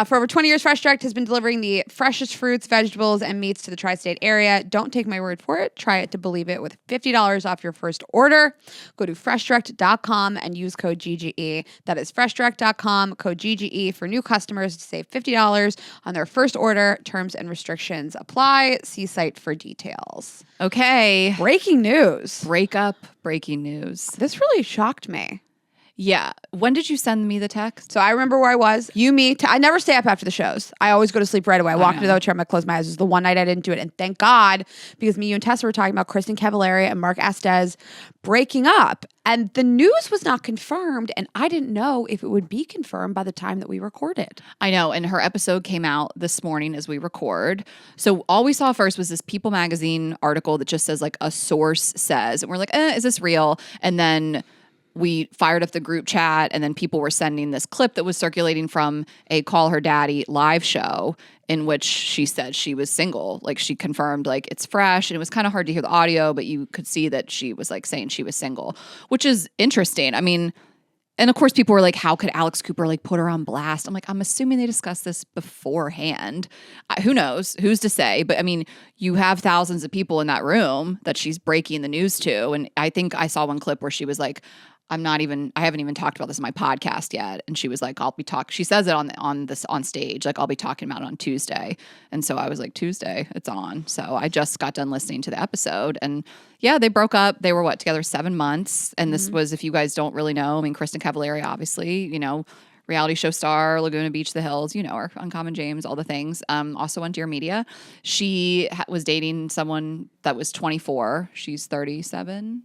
For over 20 years, Fresh Direct has been delivering the freshest fruits, vegetables, and meats to the tri-state area. Don't take my word for it. Try it to believe it with $50 off your first order. Go to freshdirect.com and use code GGE. That is freshdirect.com, code GGE for new customers to save $50 on their first order. Terms and restrictions apply. See site for details. Okay. Breaking news. Breaking news. This really shocked me. Yeah. When did you send me the text? So I remember where I was. I never stay up after the shows. I always go to sleep right away. I walk into the hotel room, I close my eyes. It was the one night I didn't do it. And thank God, because me, you, and Tessa were talking about Kristin Cavallari and Mark Estes breaking up. And the news was not confirmed. And I didn't know if it would be confirmed by the time that we recorded. I know. And her episode came out this morning as we record. So all we saw first was this People magazine article that just says like a source says. And we're like, is this real? And then we fired up the group chat, and then people were sending this clip that was circulating from a Call Her Daddy live show in which she said she was single. Like she confirmed like it's fresh, and it was kind of hard to hear the audio, but you could see that she was like saying she was single, which is interesting. I mean, and of course people were like, how could Alex Cooper like put her on blast? I'm like, I'm assuming they discussed this beforehand. Who knows? Who's to say? But I mean, you have thousands of people in that room that she's breaking the news to. And I think I saw one clip where she was like, I haven't even talked about this in my podcast yet. And she was like, she says it on stage, like I'll be talking about it on Tuesday. And so I was like, Tuesday, it's on. So I just got done listening to the episode, and yeah, they broke up. They were together 7 months. And this was, if you guys don't really know, I mean, Kristin Cavallari, obviously, reality show star, Laguna Beach, The Hills, her Uncommon James, all the things. Also on Dear Media. She was dating someone that was 24. She's 37,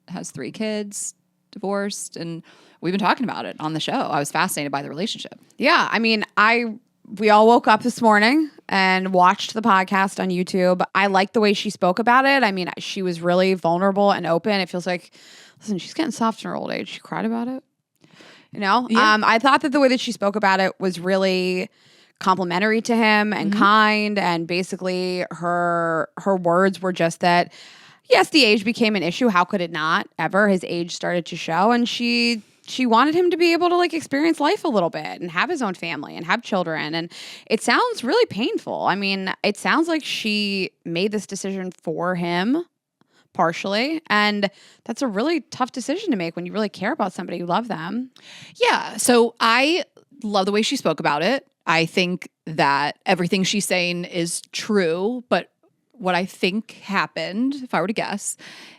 has 3 kids, divorced, and we've been talking about it on the show. I was fascinated by the relationship. Yeah, I mean, we all woke up this morning and watched the podcast on YouTube. I liked the way she spoke about it. I mean, she was really vulnerable and open. It feels like, listen, she's getting soft in her old age. She cried about it. Yeah. I thought that the way that she spoke about it was really complimentary to him and kind, and basically her words were just that, yes, the age became an issue. How could it not? Ever. His age started to show, and she wanted him to be able to like experience life a little bit and have his own family and have children. And it sounds really painful. I mean, it sounds like she made this decision for him partially, and that's a really tough decision to make when you really care about somebody, you love them. Yeah. So I love the way she spoke about it. I think that everything she's saying is true, but what I think happened, if I were to guess,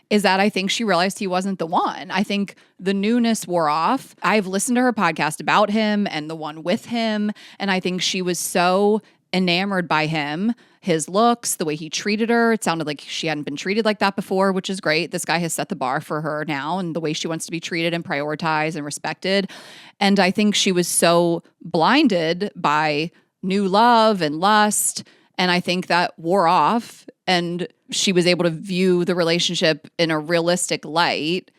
is that I think she realized he wasn't the one. I think the newness wore off. I've listened to her podcast about him and the one with him, and I think she was so enamored by him, his looks, the way he treated her. It sounded like she hadn't been treated like that before, which is great. This guy has set the bar for her now, and the way she wants to be treated and prioritized and respected. And I think she was so blinded by new love and lust, and I think that wore off, and she was able to view the relationship in a realistic light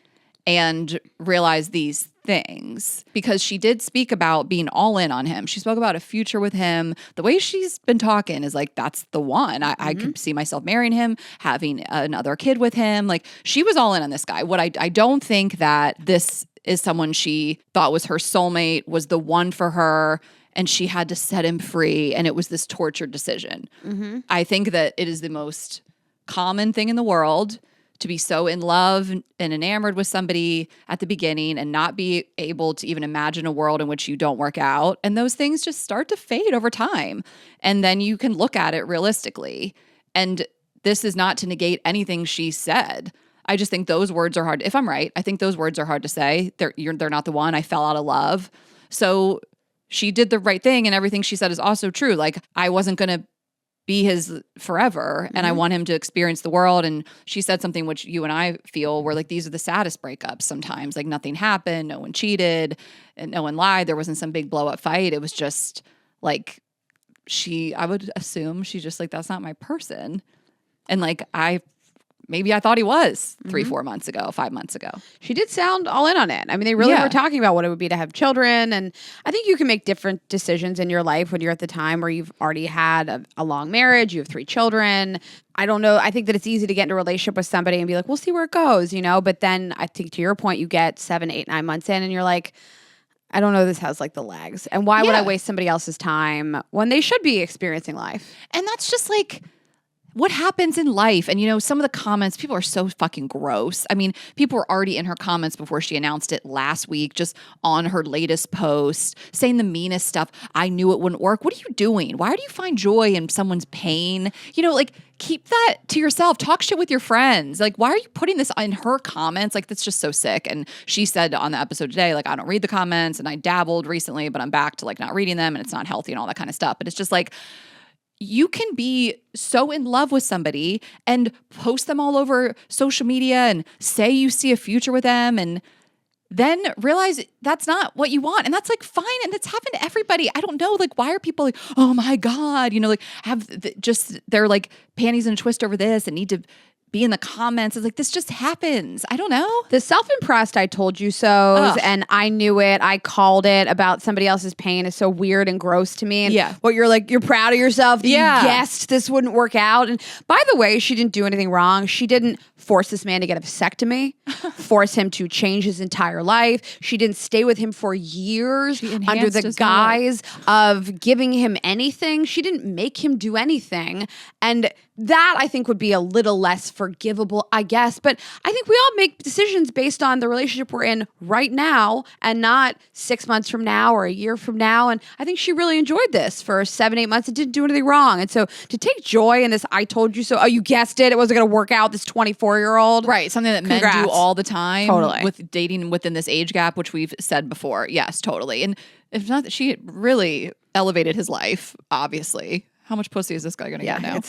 and realize these things, because she did speak about being all in on him. She spoke about a future with him. The way she's been talking is like, that's the one. I could see myself marrying him, having another kid with him. Like, she was all in on this guy. What I don't think that this is someone she thought was her soulmate, was the one for her, and she had to set him free, and it was this tortured decision. I think that it is the most common thing in the world to be so in love and enamored with somebody at the beginning and not be able to even imagine a world in which you don't work out. And those things just start to fade over time. And then you can look at it realistically. And this is not to negate anything she said. I just think those words are hard. If I'm right, I think those words are hard to say. They're not the one. I fell out of love. So she did the right thing, and everything she said is also true. Like, I wasn't going to be his forever and I want him to experience the world. And she said something which you and I feel were like, these are the saddest breakups sometimes. Like nothing happened, no one cheated, and no one lied. There wasn't some big blow up fight. It was just like I would assume she's just like, that's not my person. And like maybe I thought he was 3-4 months ago, 5 months ago. She did sound all in on it. I mean, they really were talking about what it would be to have children. And I think you can make different decisions in your life when you're at the time where you've already had a long marriage, you have 3 children. I don't know. I think that it's easy to get into a relationship with somebody and be like, we'll see where it goes, you know? But then I think to your point, you get 7, 8, 9 months in and you're like, I don't know, this has like the legs. And why would I waste somebody else's time when they should be experiencing life? And that's just like what happens in life. And, you know, some of the comments, people are so fucking gross. I mean, people were already in her comments before she announced it last week, just on her latest post, saying the meanest stuff. I knew it wouldn't work. What are you doing? Why do you find joy in someone's pain? You know, like, keep that to yourself. Talk shit with your friends. Like, why are you putting this in her comments? Like, that's just so sick. And she said on the episode today, like, I don't read the comments and I dabbled recently, but I'm back to like not reading them and it's not healthy and all that kind of stuff. But it's just like, you can be so in love with somebody and post them all over social media and say you see a future with them and then realize that's not what you want. And that's like fine. And it's happened to everybody. I don't know. Like, why are people like, oh my God, you know, like just they're like panties in a twist over this and need to be in the comments. It's like, this just happens. I don't know. The self-impressed I told you so and I knew it. I called it about somebody else's pain is so weird and gross to me. And what you're like, you're proud of yourself that you guessed this wouldn't work out. And by the way, she didn't do anything wrong. She didn't force this man to get a vasectomy, force him to change his entire life. She didn't stay with him for years under the guise of giving him anything. She didn't make him do anything. And that I think would be a little less forgivable, I guess. But I think we all make decisions based on the relationship we're in right now and not 6 months from now or a year from now. And I think she really enjoyed this for 7, 8 months and didn't do anything wrong. And so to take joy in this, I told you so. Oh, you guessed it. It wasn't going to work out. This 24-year-old. Right. Something that men do all the time. Totally. With dating within this age gap, which we've said before. Yes, totally. And if not, she really elevated his life, obviously. How much pussy is this guy going to get now?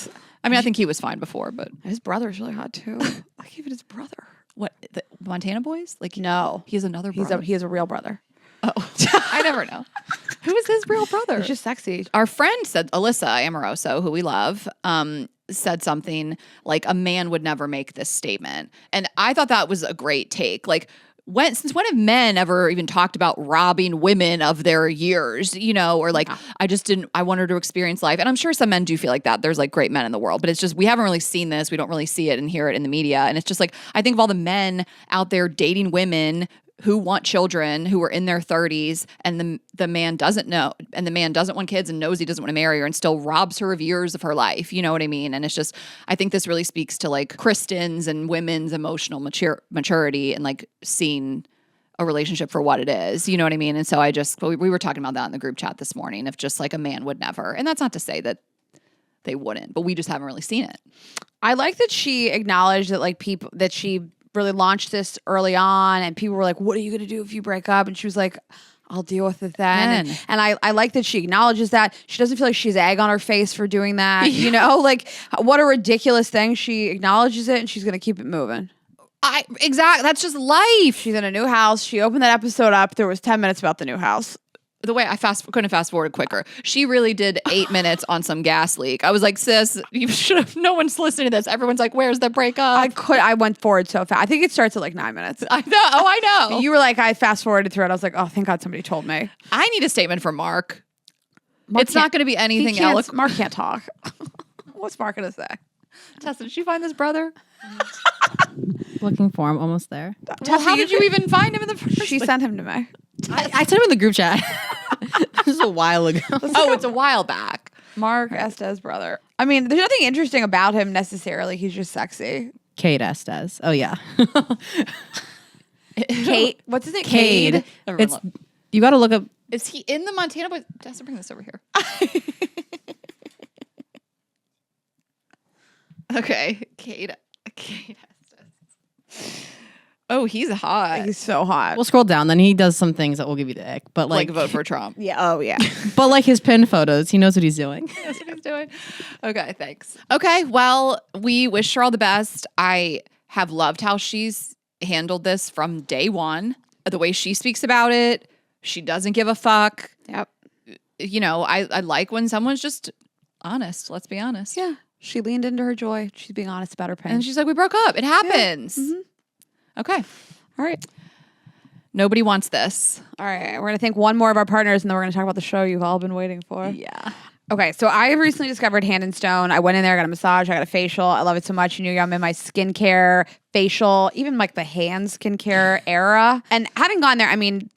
I mean, I think he was fine before, but his brother's really hot too. Like even his brother. What, the Montana boys? Like, no, he has another brother. He has a real brother. Oh, I never know. Who is his real brother? He's just sexy. Our friend said, Alyssa Amoroso, who we love, said something like, a man would never make this statement. And I thought that was a great take. Like, since when have men ever even talked about robbing women of their years, you know, or like, I want her to experience life. And I'm sure some men do feel like that. There's like great men in the world, but it's just, we haven't really seen this. We don't really see it and hear it in the media. And it's just like, I think of all the men out there dating women who want children, who are in their 30s, and the man doesn't know, and the man doesn't want kids and knows he doesn't want to marry her and still robs her of years of her life. You know what I mean? And it's just, I think this really speaks to like Kristin's and women's emotional maturity and like seeing a relationship for what it is. You know what I mean? And so we were talking about that in the group chat this morning, of just like a man would never. And that's not to say that they wouldn't, but we just haven't really seen it. I like that she acknowledged that like people, that she really launched this early on and people were like, what are you going to do if you break up? And she was like, I'll deal with it then. And I like that she acknowledges that. She doesn't feel like she's egg on her face for doing that. You know, like what a ridiculous thing. She acknowledges it and she's going to keep it moving. Exactly. That's just life. She's in a new house. She opened that episode up. There was 10 minutes about the new house. The way I couldn't fast forward quicker. She really did 8 minutes on some gas leak. I was like, sis, you should have. No one's listening to this. Everyone's like, where's the breakup? I went forward so fast. I think it starts at like 9 minutes. I know. Oh, I know. You were like, I fast forwarded through it. I was like, oh, thank God somebody told me. I need a statement from Mark. It's not going to be anything else. Mark can't talk. What's Mark going to say? Tessa, did she find this brother? Looking for him, almost there. Well, how did you even find him in the first place? She sent him to me. I sent him in the group chat. This is a while ago. It's a while back. Mark Estes' brother. I mean, there's nothing interesting about him necessarily. He's just sexy. Kate Estes. Oh, yeah. Kate. What's his name? Cade. You got to look up. Is he in the Montana Boys? Tessa, bring this over here. Okay. Kate Estes. Oh, he's hot. He's so hot. We'll scroll down. Then he does some things that will give you the ick. But Like vote for Trump. Yeah. Oh, yeah. but like his pin photos, he knows what he's doing. That's what he's doing. Okay, thanks. Okay, well, we wish her all the best. I have loved how she's handled this from day one. The way she speaks about it, she doesn't give a fuck. Yep. You know, I like when someone's just honest. Let's be honest. Yeah. She leaned into her joy. She's being honest about her pain. And she's like, we broke up. It happens. Yeah. Okay. All right. Nobody wants this. All right. We're going to thank one more of our partners, and then we're going to talk about the show you've all been waiting for. Yeah. Okay, so I recently discovered Hand and Stone. I went in there, I got a massage, I got a facial. I love it so much. You know, I'm in my skincare, facial, even like the hand skincare era. And having gone there, I mean,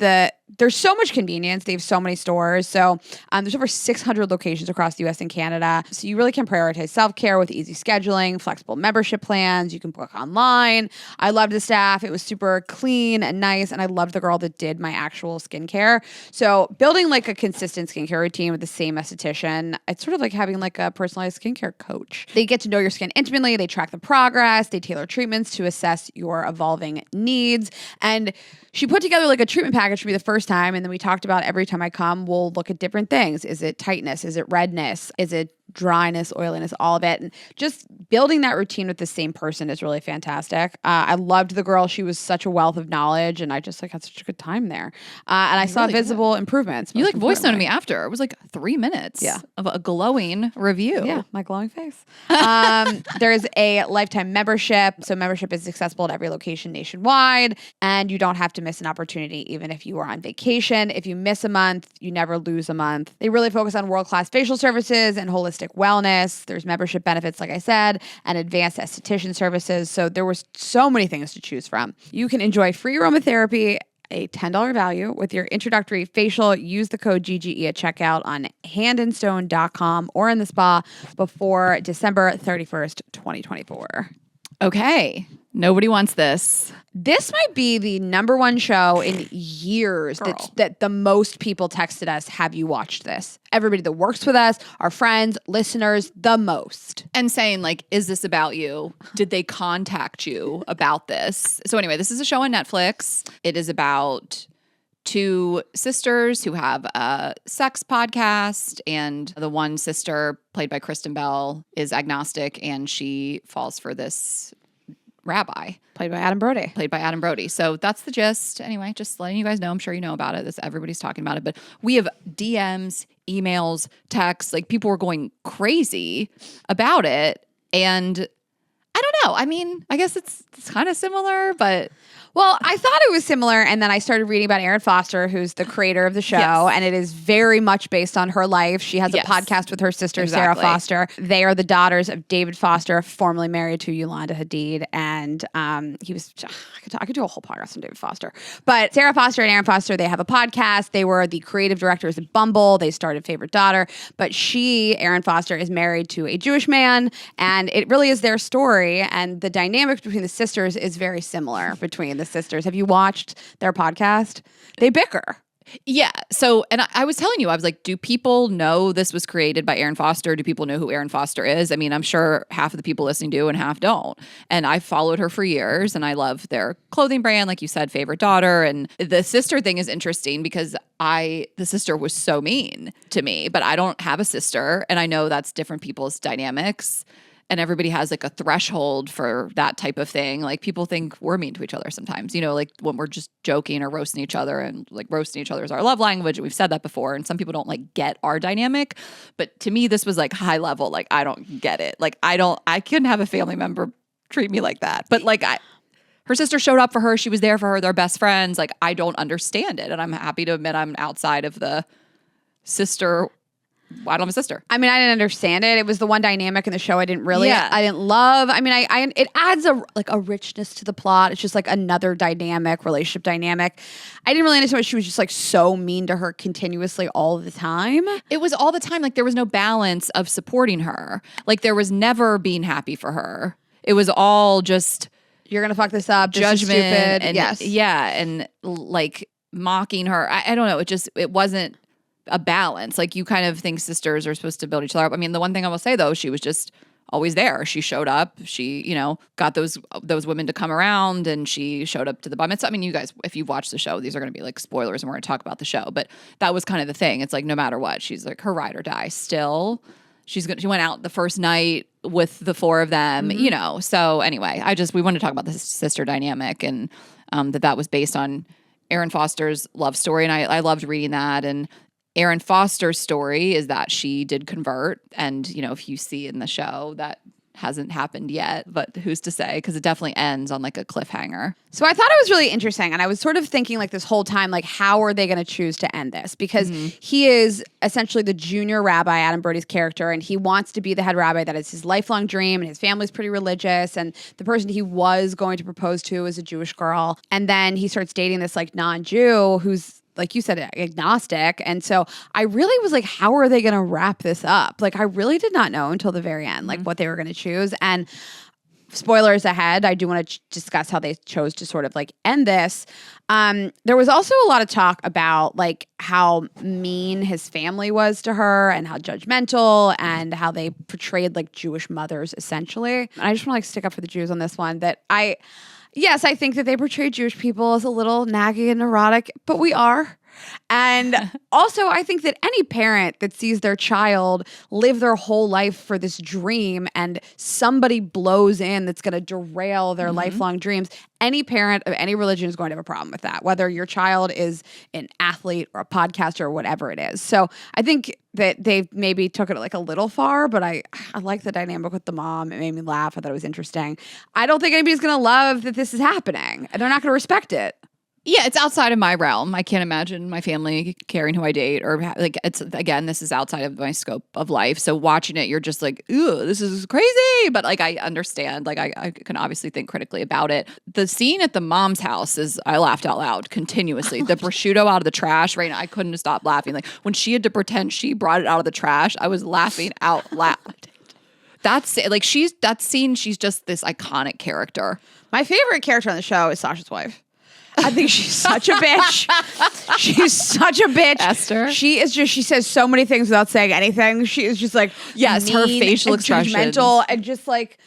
there's so much convenience. They have so many stores. So there's over 600 locations across the US and Canada. So you really can prioritize self-care with easy scheduling, flexible membership plans. You can book online. I loved the staff. It was super clean and nice. And I loved the girl that did my actual skincare. So building like a consistent skincare routine with the same esthetician, it's sort of like having like a personalized skincare coach. They get to know your skin intimately. They track the progress. They tailor treatments to assess your evolving needs. And she put together like a treatment package for me the first time. And then we talked about every time I come, we'll look at different things. Is it tightness? Is it redness? Is it dryness, oiliness, all of it? And just building that routine with the same person is really fantastic. I loved the girl. She was such a wealth of knowledge, and I just like had such a good time there. And I saw really visible improvements. You like voice noted me after. It was like 3 minutes of a glowing review. Yeah, my glowing face. There's a lifetime membership. So membership is accessible at every location nationwide, and you don't have to miss an opportunity even if you are on vacation. If you miss a month, you never lose a month. They really focus on world-class facial services and holistic wellness. There's membership benefits, like I said, and advanced esthetician services. So there was so many things to choose from. You can enjoy free aromatherapy, a $10 value with your introductory facial. Use the code GGE at checkout on handandstone.com or in the spa before December 31st, 2024. Okay. Nobody wants this. This might be the number one show in years that the most people texted us, have you watched this? Everybody that works with us, our friends, listeners, the most. And saying like, is this about you? Did they contact you about this? So anyway, this is a show on Netflix. It is about two sisters who have a sex podcast, and the one sister, played by Kristen Bell, is agnostic, and she falls for this rabbi. Played by Adam Brody. So that's the gist. Anyway, just letting you guys know. I'm sure you know about it. Everybody's talking about it. But we have DMs, emails, texts. Like, people were going crazy about it. And I don't know. I mean, I guess it's kind of similar, but... Well, I thought it was similar, and then I started reading about Erin Foster, who's the creator of the show, and it is very much based on her life. She has a podcast with her sister, Sarah Foster. They are the daughters of David Foster, formerly married to Yolanda Hadid, and he was, I could do a whole podcast on David Foster. But Sarah Foster and Erin Foster, they have a podcast. They were the creative directors of Bumble. They started Favorite Daughter, but Erin Foster, is married to a Jewish man, and it really is their story, and the dynamic between the sisters is very similar between the sisters. Have you watched their podcast? They bicker. Yeah. So, and I was telling you, I was like, do people know this was created by Erin Foster? Do people know who Erin Foster is? I mean, I'm sure half of the people listening do and half don't. And I followed her for years, and I love their clothing brand, like you said, Favorite Daughter. And the sister thing is interesting because the sister was so mean to me, but I don't have a sister, and I know that's different people's dynamics. And everybody has like a threshold for that type of thing. Like, people think we're mean to each other sometimes, you know, like when we're just joking or roasting each other, and like roasting each other is our love language. And we've said that before. And some people don't like get our dynamic. But to me, this was like high level. Like, I don't get it. Like, I couldn't have a family member treat me like that. But like, her sister showed up for her. She was there for her. They're best friends. Like, I don't understand it. And I'm happy to admit I'm outside of the sister. I don't have a sister. I mean, I didn't understand it. It was the one dynamic in the show I didn't love. I mean, it adds a richness to the plot. It's just like another relationship dynamic. I didn't really understand why she was just like so mean to her continuously all the time. It was all the time. Like, there was no balance of supporting her. Like, there was never being happy for her. It was all just, you're going to fuck this up. Judgment. This is stupid. And, yes. Yeah. And like mocking her. I don't know. It wasn't a balance. Like, you kind of think sisters are supposed to build each other up. I mean, the one thing I will say though, she was just always there. She showed up. She, got those women to come around, and she showed up to the bar mitzvah. I mean, you guys, if you've watched the show, these are going to be like spoilers, and we're going to talk about the show. But that was kind of the thing. It's like no matter what, she's like her ride or die. Still, she went out the first night with the four of them. So anyway, we wanted to talk about the sister dynamic, and that was based on Erin Foster's love story, and I loved reading that. And Erin Foster's story is that she did convert, and if you see in the show, that hasn't happened yet, but who's to say? Because it definitely ends on like a cliffhanger. So I thought it was really interesting, and I was sort of thinking like this whole time, like how are they going to choose to end this? Because he is essentially the junior rabbi, Adam Brody's character, and he wants to be the head rabbi. That is his lifelong dream, and his family's pretty religious, and the person he was going to propose to is a Jewish girl. And then he starts dating this like non-Jew who's, like you said, agnostic. And so I really was like, how are they going to wrap this up? Like, I really did not know until the very end, like what they were going to choose. And spoilers ahead, I do want to discuss how they chose to sort of like end this. There was also a lot of talk about like how mean his family was to her and how judgmental and how they portrayed like Jewish mothers essentially. And I just want to like stick up for the Jews on this one Yes, I think that they portray Jewish people as a little naggy and neurotic, but we are. And also, I think that any parent that sees their child live their whole life for this dream and somebody blows in that's going to derail their lifelong dreams, any parent of any religion is going to have a problem with that, whether your child is an athlete or a podcaster or whatever it is. So I think that they maybe took it like a little far, but I like the dynamic with the mom. It made me laugh. I thought it was interesting. I don't think anybody's going to love that this is happening. They're not going to respect it. Yeah, it's outside of my realm. I can't imagine my family caring who I date, or like this is outside of my scope of life. So watching it, you're just like, ooh, this is crazy. But like, I understand. Like, I can obviously think critically about it. The scene at the mom's house I laughed out loud continuously. The prosciutto out of the trash, right now, I couldn't stop laughing. Like when she had to pretend she brought it out of the trash, I was laughing out loud. That's like that scene. She's just this iconic character. My favorite character on the show is Sasha's wife. I think she's such a bitch. She's such a bitch. Esther. She says so many things without saying anything. She is just like, yes, her facial expressions. Judgmental and just like,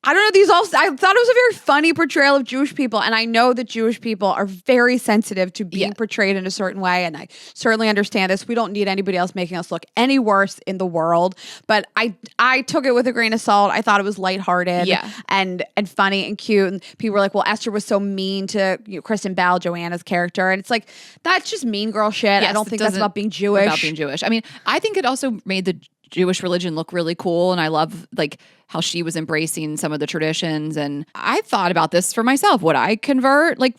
I don't know, I thought it was a very funny portrayal of Jewish people. And I know that Jewish people are very sensitive to being portrayed in a certain way. And I certainly understand this. We don't need anybody else making us look any worse in the world. But I took it with a grain of salt. I thought it was lighthearted and funny and cute. And people were like, well, Esther was so mean to Kristen Bell, Joanna's character. And it's like, that's just mean girl shit. Yes, I don't think that's about being Jewish. About being Jewish. I mean, I think it also made the Jewish religion look really cool, and I love like how she was embracing some of the traditions. And I thought about this for myself. Would I convert? Like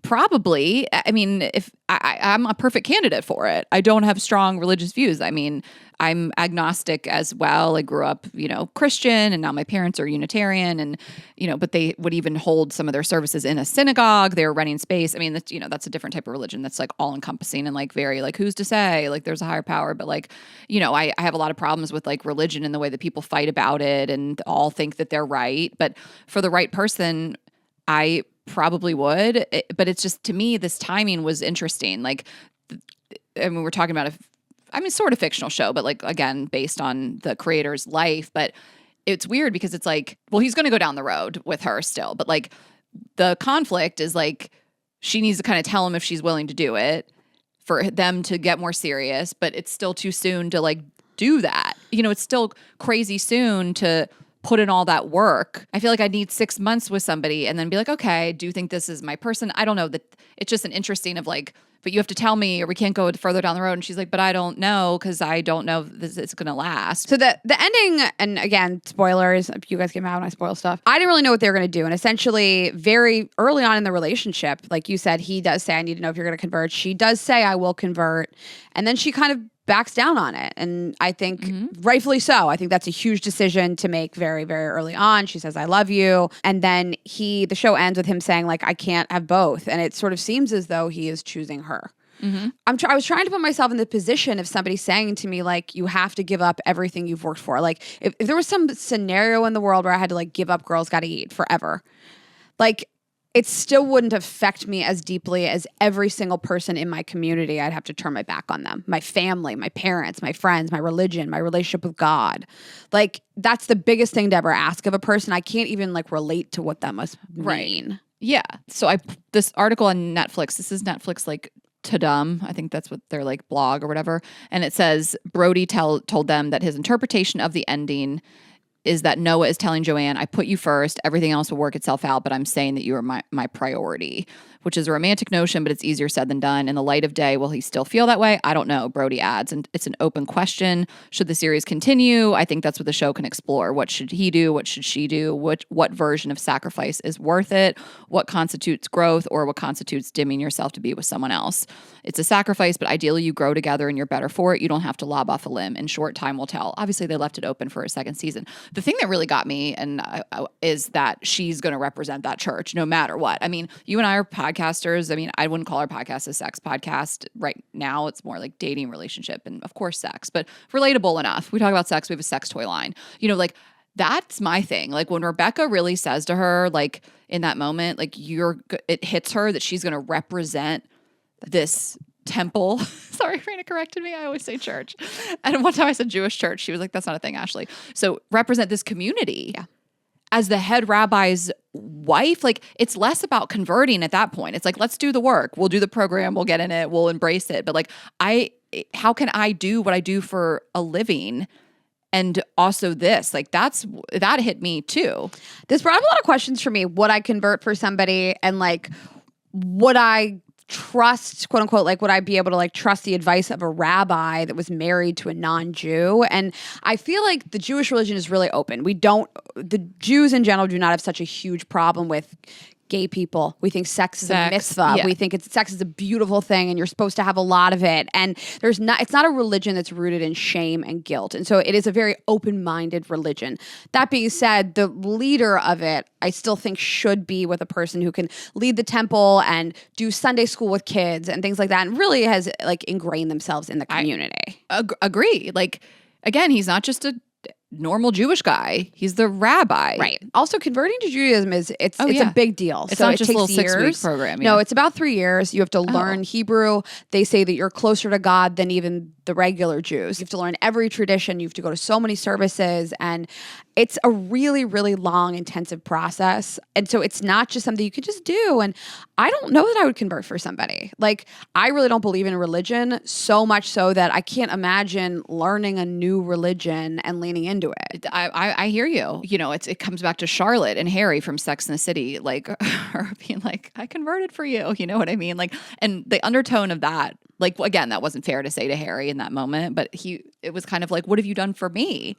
probably. I mean, if I'm a perfect candidate for it. I don't have strong religious views. I mean, I'm agnostic as well. I grew up, Christian, and now my parents are Unitarian, and but they would even hold some of their services in a synagogue. They were renting space. I mean, that's a different type of religion that's like all encompassing and like very like who's to say like there's a higher power. But like I have a lot of problems with like religion and the way that people fight about it and all think that they're right. But for the right person, I probably would. But it's just, to me, this timing was interesting. Like, I mean, we're talking about sort of fictional show, but like, again, based on the creator's life. But it's weird because it's like, well, he's going to go down the road with her still. But like the conflict is like, she needs to kind of tell him if she's willing to do it for them to get more serious. But it's still too soon to like do that. It's still crazy soon to put in all that work. I feel like I need 6 months with somebody and then be like, okay, do you think this is my person? I don't know. That it's just an interesting of like, but you have to tell me or we can't go further down the road. And she's like, but I don't know because I don't know if this is going to last. So the ending, and again, spoilers, if you guys get mad when I spoil stuff, I didn't really know what they were going to do. And essentially very early on in the relationship, like you said, he does say, I need to know if you're going to convert. She does say, I will convert. And then she kind of backs down on it. And I think rightfully so. I think that's a huge decision to make very, very early on. She says, I love you. And then the show ends with him saying like, I can't have both. And it sort of seems as though he is choosing her. Mm-hmm. I was trying to put myself in the position of somebody saying to me, like, you have to give up everything you've worked for. Like if there was some scenario in the world where I had to like give up Girls Gotta Eat forever, like it still wouldn't affect me as deeply as every single person in my community. I'd have to turn my back on them. My family, my parents, my friends, my religion, my relationship with God. Like, that's the biggest thing to ever ask of a person. I can't even like relate to what that must mean. Yeah. So this article on Netflix, this is Netflix like to dumb. I think that's what their like blog or whatever. And it says Brody told them that his interpretation of the ending is that Noah is telling Joanne, I put you first, everything else will work itself out, but I'm saying that you are my priority, which is a romantic notion, but it's easier said than done. In the light of day, will he still feel that way? I don't know, Brody adds. And it's an open question. Should the series continue? I think that's what the show can explore. What should he do? What should she do? What version of sacrifice is worth it? What constitutes growth, or what constitutes dimming yourself to be with someone else? It's a sacrifice, but ideally you grow together and you're better for it. You don't have to lob off a limb. In short, time will tell. Obviously, they left it open for a second season. The thing that really got me is that she's going to represent that church no matter what. I mean, you and I are podcasters. I mean, I wouldn't call our podcast a sex podcast right now. It's more like dating, relationship, and of course sex, but relatable enough. We talk about sex. We have a sex toy line. You know, like that's my thing. Like when Rebecca really says to her, like in that moment, like it hits her that she's going to represent this temple. Sorry, Raina corrected me. I always say church. And one time I said Jewish church. She was like, that's not a thing, Ashley. So represent this community as the head rabbi's wife. Like it's less about converting at that point. It's like, let's do the work. We'll do the program. We'll get in it. We'll embrace it. But like, how can I do what I do for a living? And also this, like that hit me too. This brought up a lot of questions for me. Would I convert for somebody, and like, would I trust, quote unquote, like would I be able to like trust the advice of a rabbi that was married to a non-Jew? And I feel like the Jewish religion is really open. The Jews in general do not have such a huge problem with gay people. We think sex is a mitzvah. Yeah. We think sex is a beautiful thing and you're supposed to have a lot of it. And it's not a religion that's rooted in shame and guilt. And so it is a very open-minded religion. That being said, the leader of it, I still think should be with a person who can lead the temple and do Sunday school with kids and things like that, and really has like ingrained themselves in the community. Agree. Like, again, he's not just a normal Jewish guy. He's the rabbi. Right. Also, converting to Judaism it's a big deal. It's so not just takes a little 6-week years. program. No, it's about 3 years. You have to learn Hebrew. They say that you're closer to God than even the regular Jews. You have to learn every tradition. You have to go to so many services, and it's a really, really long, intensive process. And so it's not just something you could just do. And I don't know that I would convert for somebody. Like, I really don't believe in religion, so much so that I can't imagine learning a new religion and leaning into it. I hear you. You know, it comes back to Charlotte and Harry from Sex and the City, like her being like, I converted for you. You know what I mean? Like, and the undertone of that, like, again, that wasn't fair to say to Harry in that moment, but it was kind of like, what have you done for me?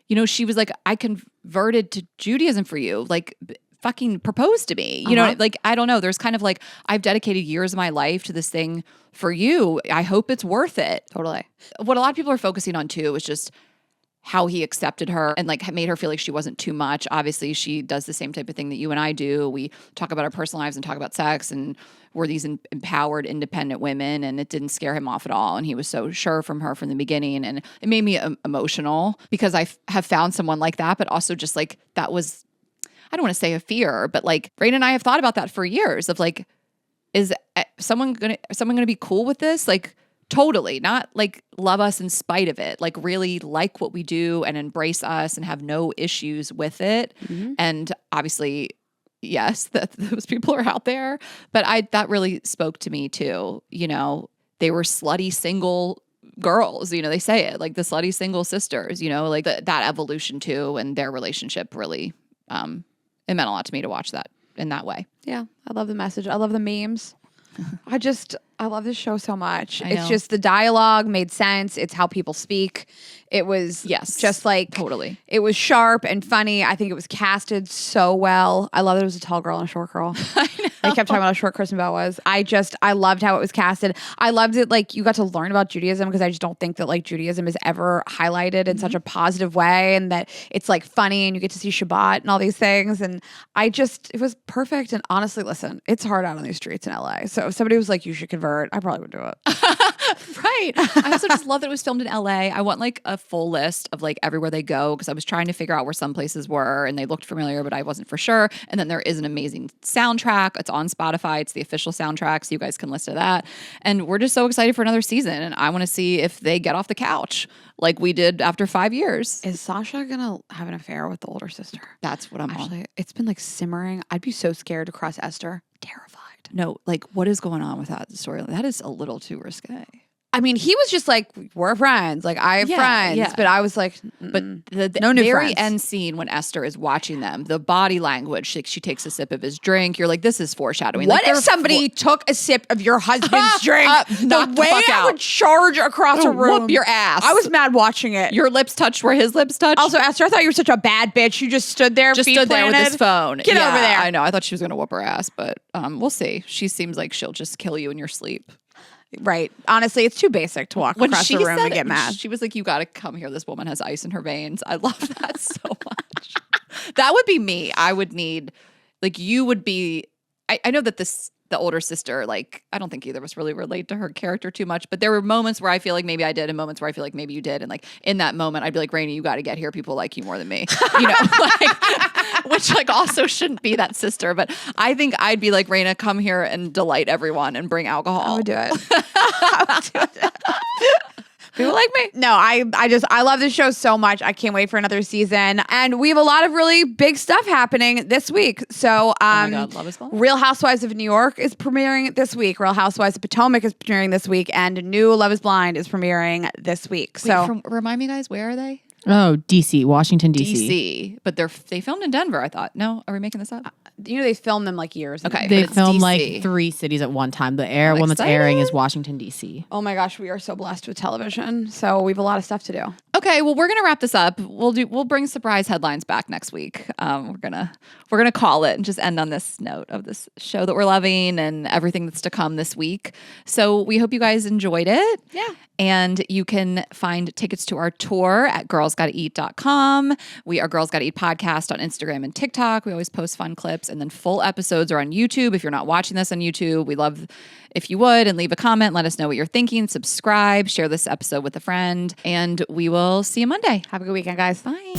You know, she was like, I converted to Judaism for you. Like, fucking propose to me. You know, like, I don't know. There's kind of like, I've dedicated years of my life to this thing for you. I hope it's worth it. Totally. What a lot of people are focusing on too is just how he accepted her and like made her feel like she wasn't too much. Obviously, she does the same type of thing that you and I do. We talk about our personal lives and talk about sex, and we're these empowered, independent women, and it didn't scare him off at all. And he was so sure from her from the beginning, and it made me emotional because I have found someone like that, but also just like that was, I don't want to say a fear, but like Rain and I have thought about that for years of like, is someone gonna be cool with this? Like, totally, not like love us in spite of it, like really like what we do and embrace us and have no issues with it. Mm-hmm. And obviously, yes, those people are out there, but that really spoke to me too. You know, they were slutty single girls, you know, they say it like the slutty single sisters, you know, like that evolution too, and their relationship really, it meant a lot to me to watch that in that way. Yeah. I love the message. I love the memes. I love this show so much. I know. It's just the dialogue made sense. It's how people speak. It was just like totally. It was sharp and funny. I think it was casted so well. I love that it was a tall girl and a short girl. I know. They kept talking about how short Kristen Bell was. I loved how it was casted. I loved it. Like, you got to learn about Judaism, because I just don't think that like Judaism is ever highlighted in such a positive way, and that it's like funny and you get to see Shabbat and all these things. And it was perfect. And honestly, listen, it's hard out on these streets in LA. So if somebody was like, you should convert, I probably would do it. Right. I also just love that it was filmed in LA. I want like a full list of like everywhere they go because I was trying to figure out where some places were and they looked familiar, but I wasn't for sure. And then there is an amazing soundtrack. It's on Spotify. It's the official soundtrack, so you guys can listen to that. And we're just so excited for another season. And I want to see if they get off the couch like we did after 5 years. Is Sasha gonna have an affair with the older sister? That's what I'm Actually, it's been like simmering. I'd be so scared to cross Esther. Terrified. No, like what is going on with that story? That is a little too risque. I mean, he was just like, we're friends. Like, I have friends. But I was like, but the no new very friends. end scene when Esther is watching them, the body language, she takes a sip of his drink. You're like, this is foreshadowing. What like, if somebody took a sip of your husband's drink? Knock the way fuck I out. would charge across a room. Whoop your ass. I was mad watching it. Your lips touched where his lips touched. Also, Esther, I thought you were such a bad bitch. You just stood there, just feet stood there with planted. his phone. Get over there. I know. I thought she was going to whoop her ass, but we'll see. She seems like she'll just kill you in your sleep. Right. Honestly, it's too basic to walk across the room and get mad. She was like, you got to come here. This woman has ice in her veins. I love that so much. That would be me. I would need, like, you would be, I know that the older sister, like, I don't think either of us really relate to her character too much, but there were moments where I feel like maybe I did and moments where I feel like maybe you did. And like in that moment, I'd be like, Rainey, you got to get here. People like you more than me, you know, like, which like also shouldn't be that sister. But I think I'd be like, Raina, come here and delight everyone and bring alcohol. I would do it. I would do it. People like me. No, I love this show so much. I can't wait for another season. And we have a lot of really big stuff happening this week. So oh my God, Love is Blind. Real Housewives of New York is premiering this week. Real Housewives of Potomac is premiering this week. And new Love is Blind is premiering this week. So remind me, guys, where are they? Oh, DC, Washington, DC. DC, but they filmed in Denver, I thought. No, are we making this up? you know, they filmed them like years ago. Okay. They but it's film DC. like 3 cities at one time. The I'm one that's airing is excited. Washington, D.C. Oh my gosh, we are so blessed with television. So we have a lot of stuff to do. Okay, well, we're gonna wrap this up. We'll bring surprise headlines back next week. We're gonna call it and just end on this note of this show that we're loving and everything that's to come this week. So we hope you guys enjoyed it. Yeah. And you can find tickets to our tour at girlsgottaeat.com. We are Girls Gotta Eat Podcast on Instagram and TikTok. We always post fun clips, and then full episodes are on YouTube. If you're not watching this on YouTube, we love if you would, and leave a comment. Let us know what you're thinking. Subscribe, share this episode with a friend, and we will see you Monday. Have a good weekend, guys. Bye.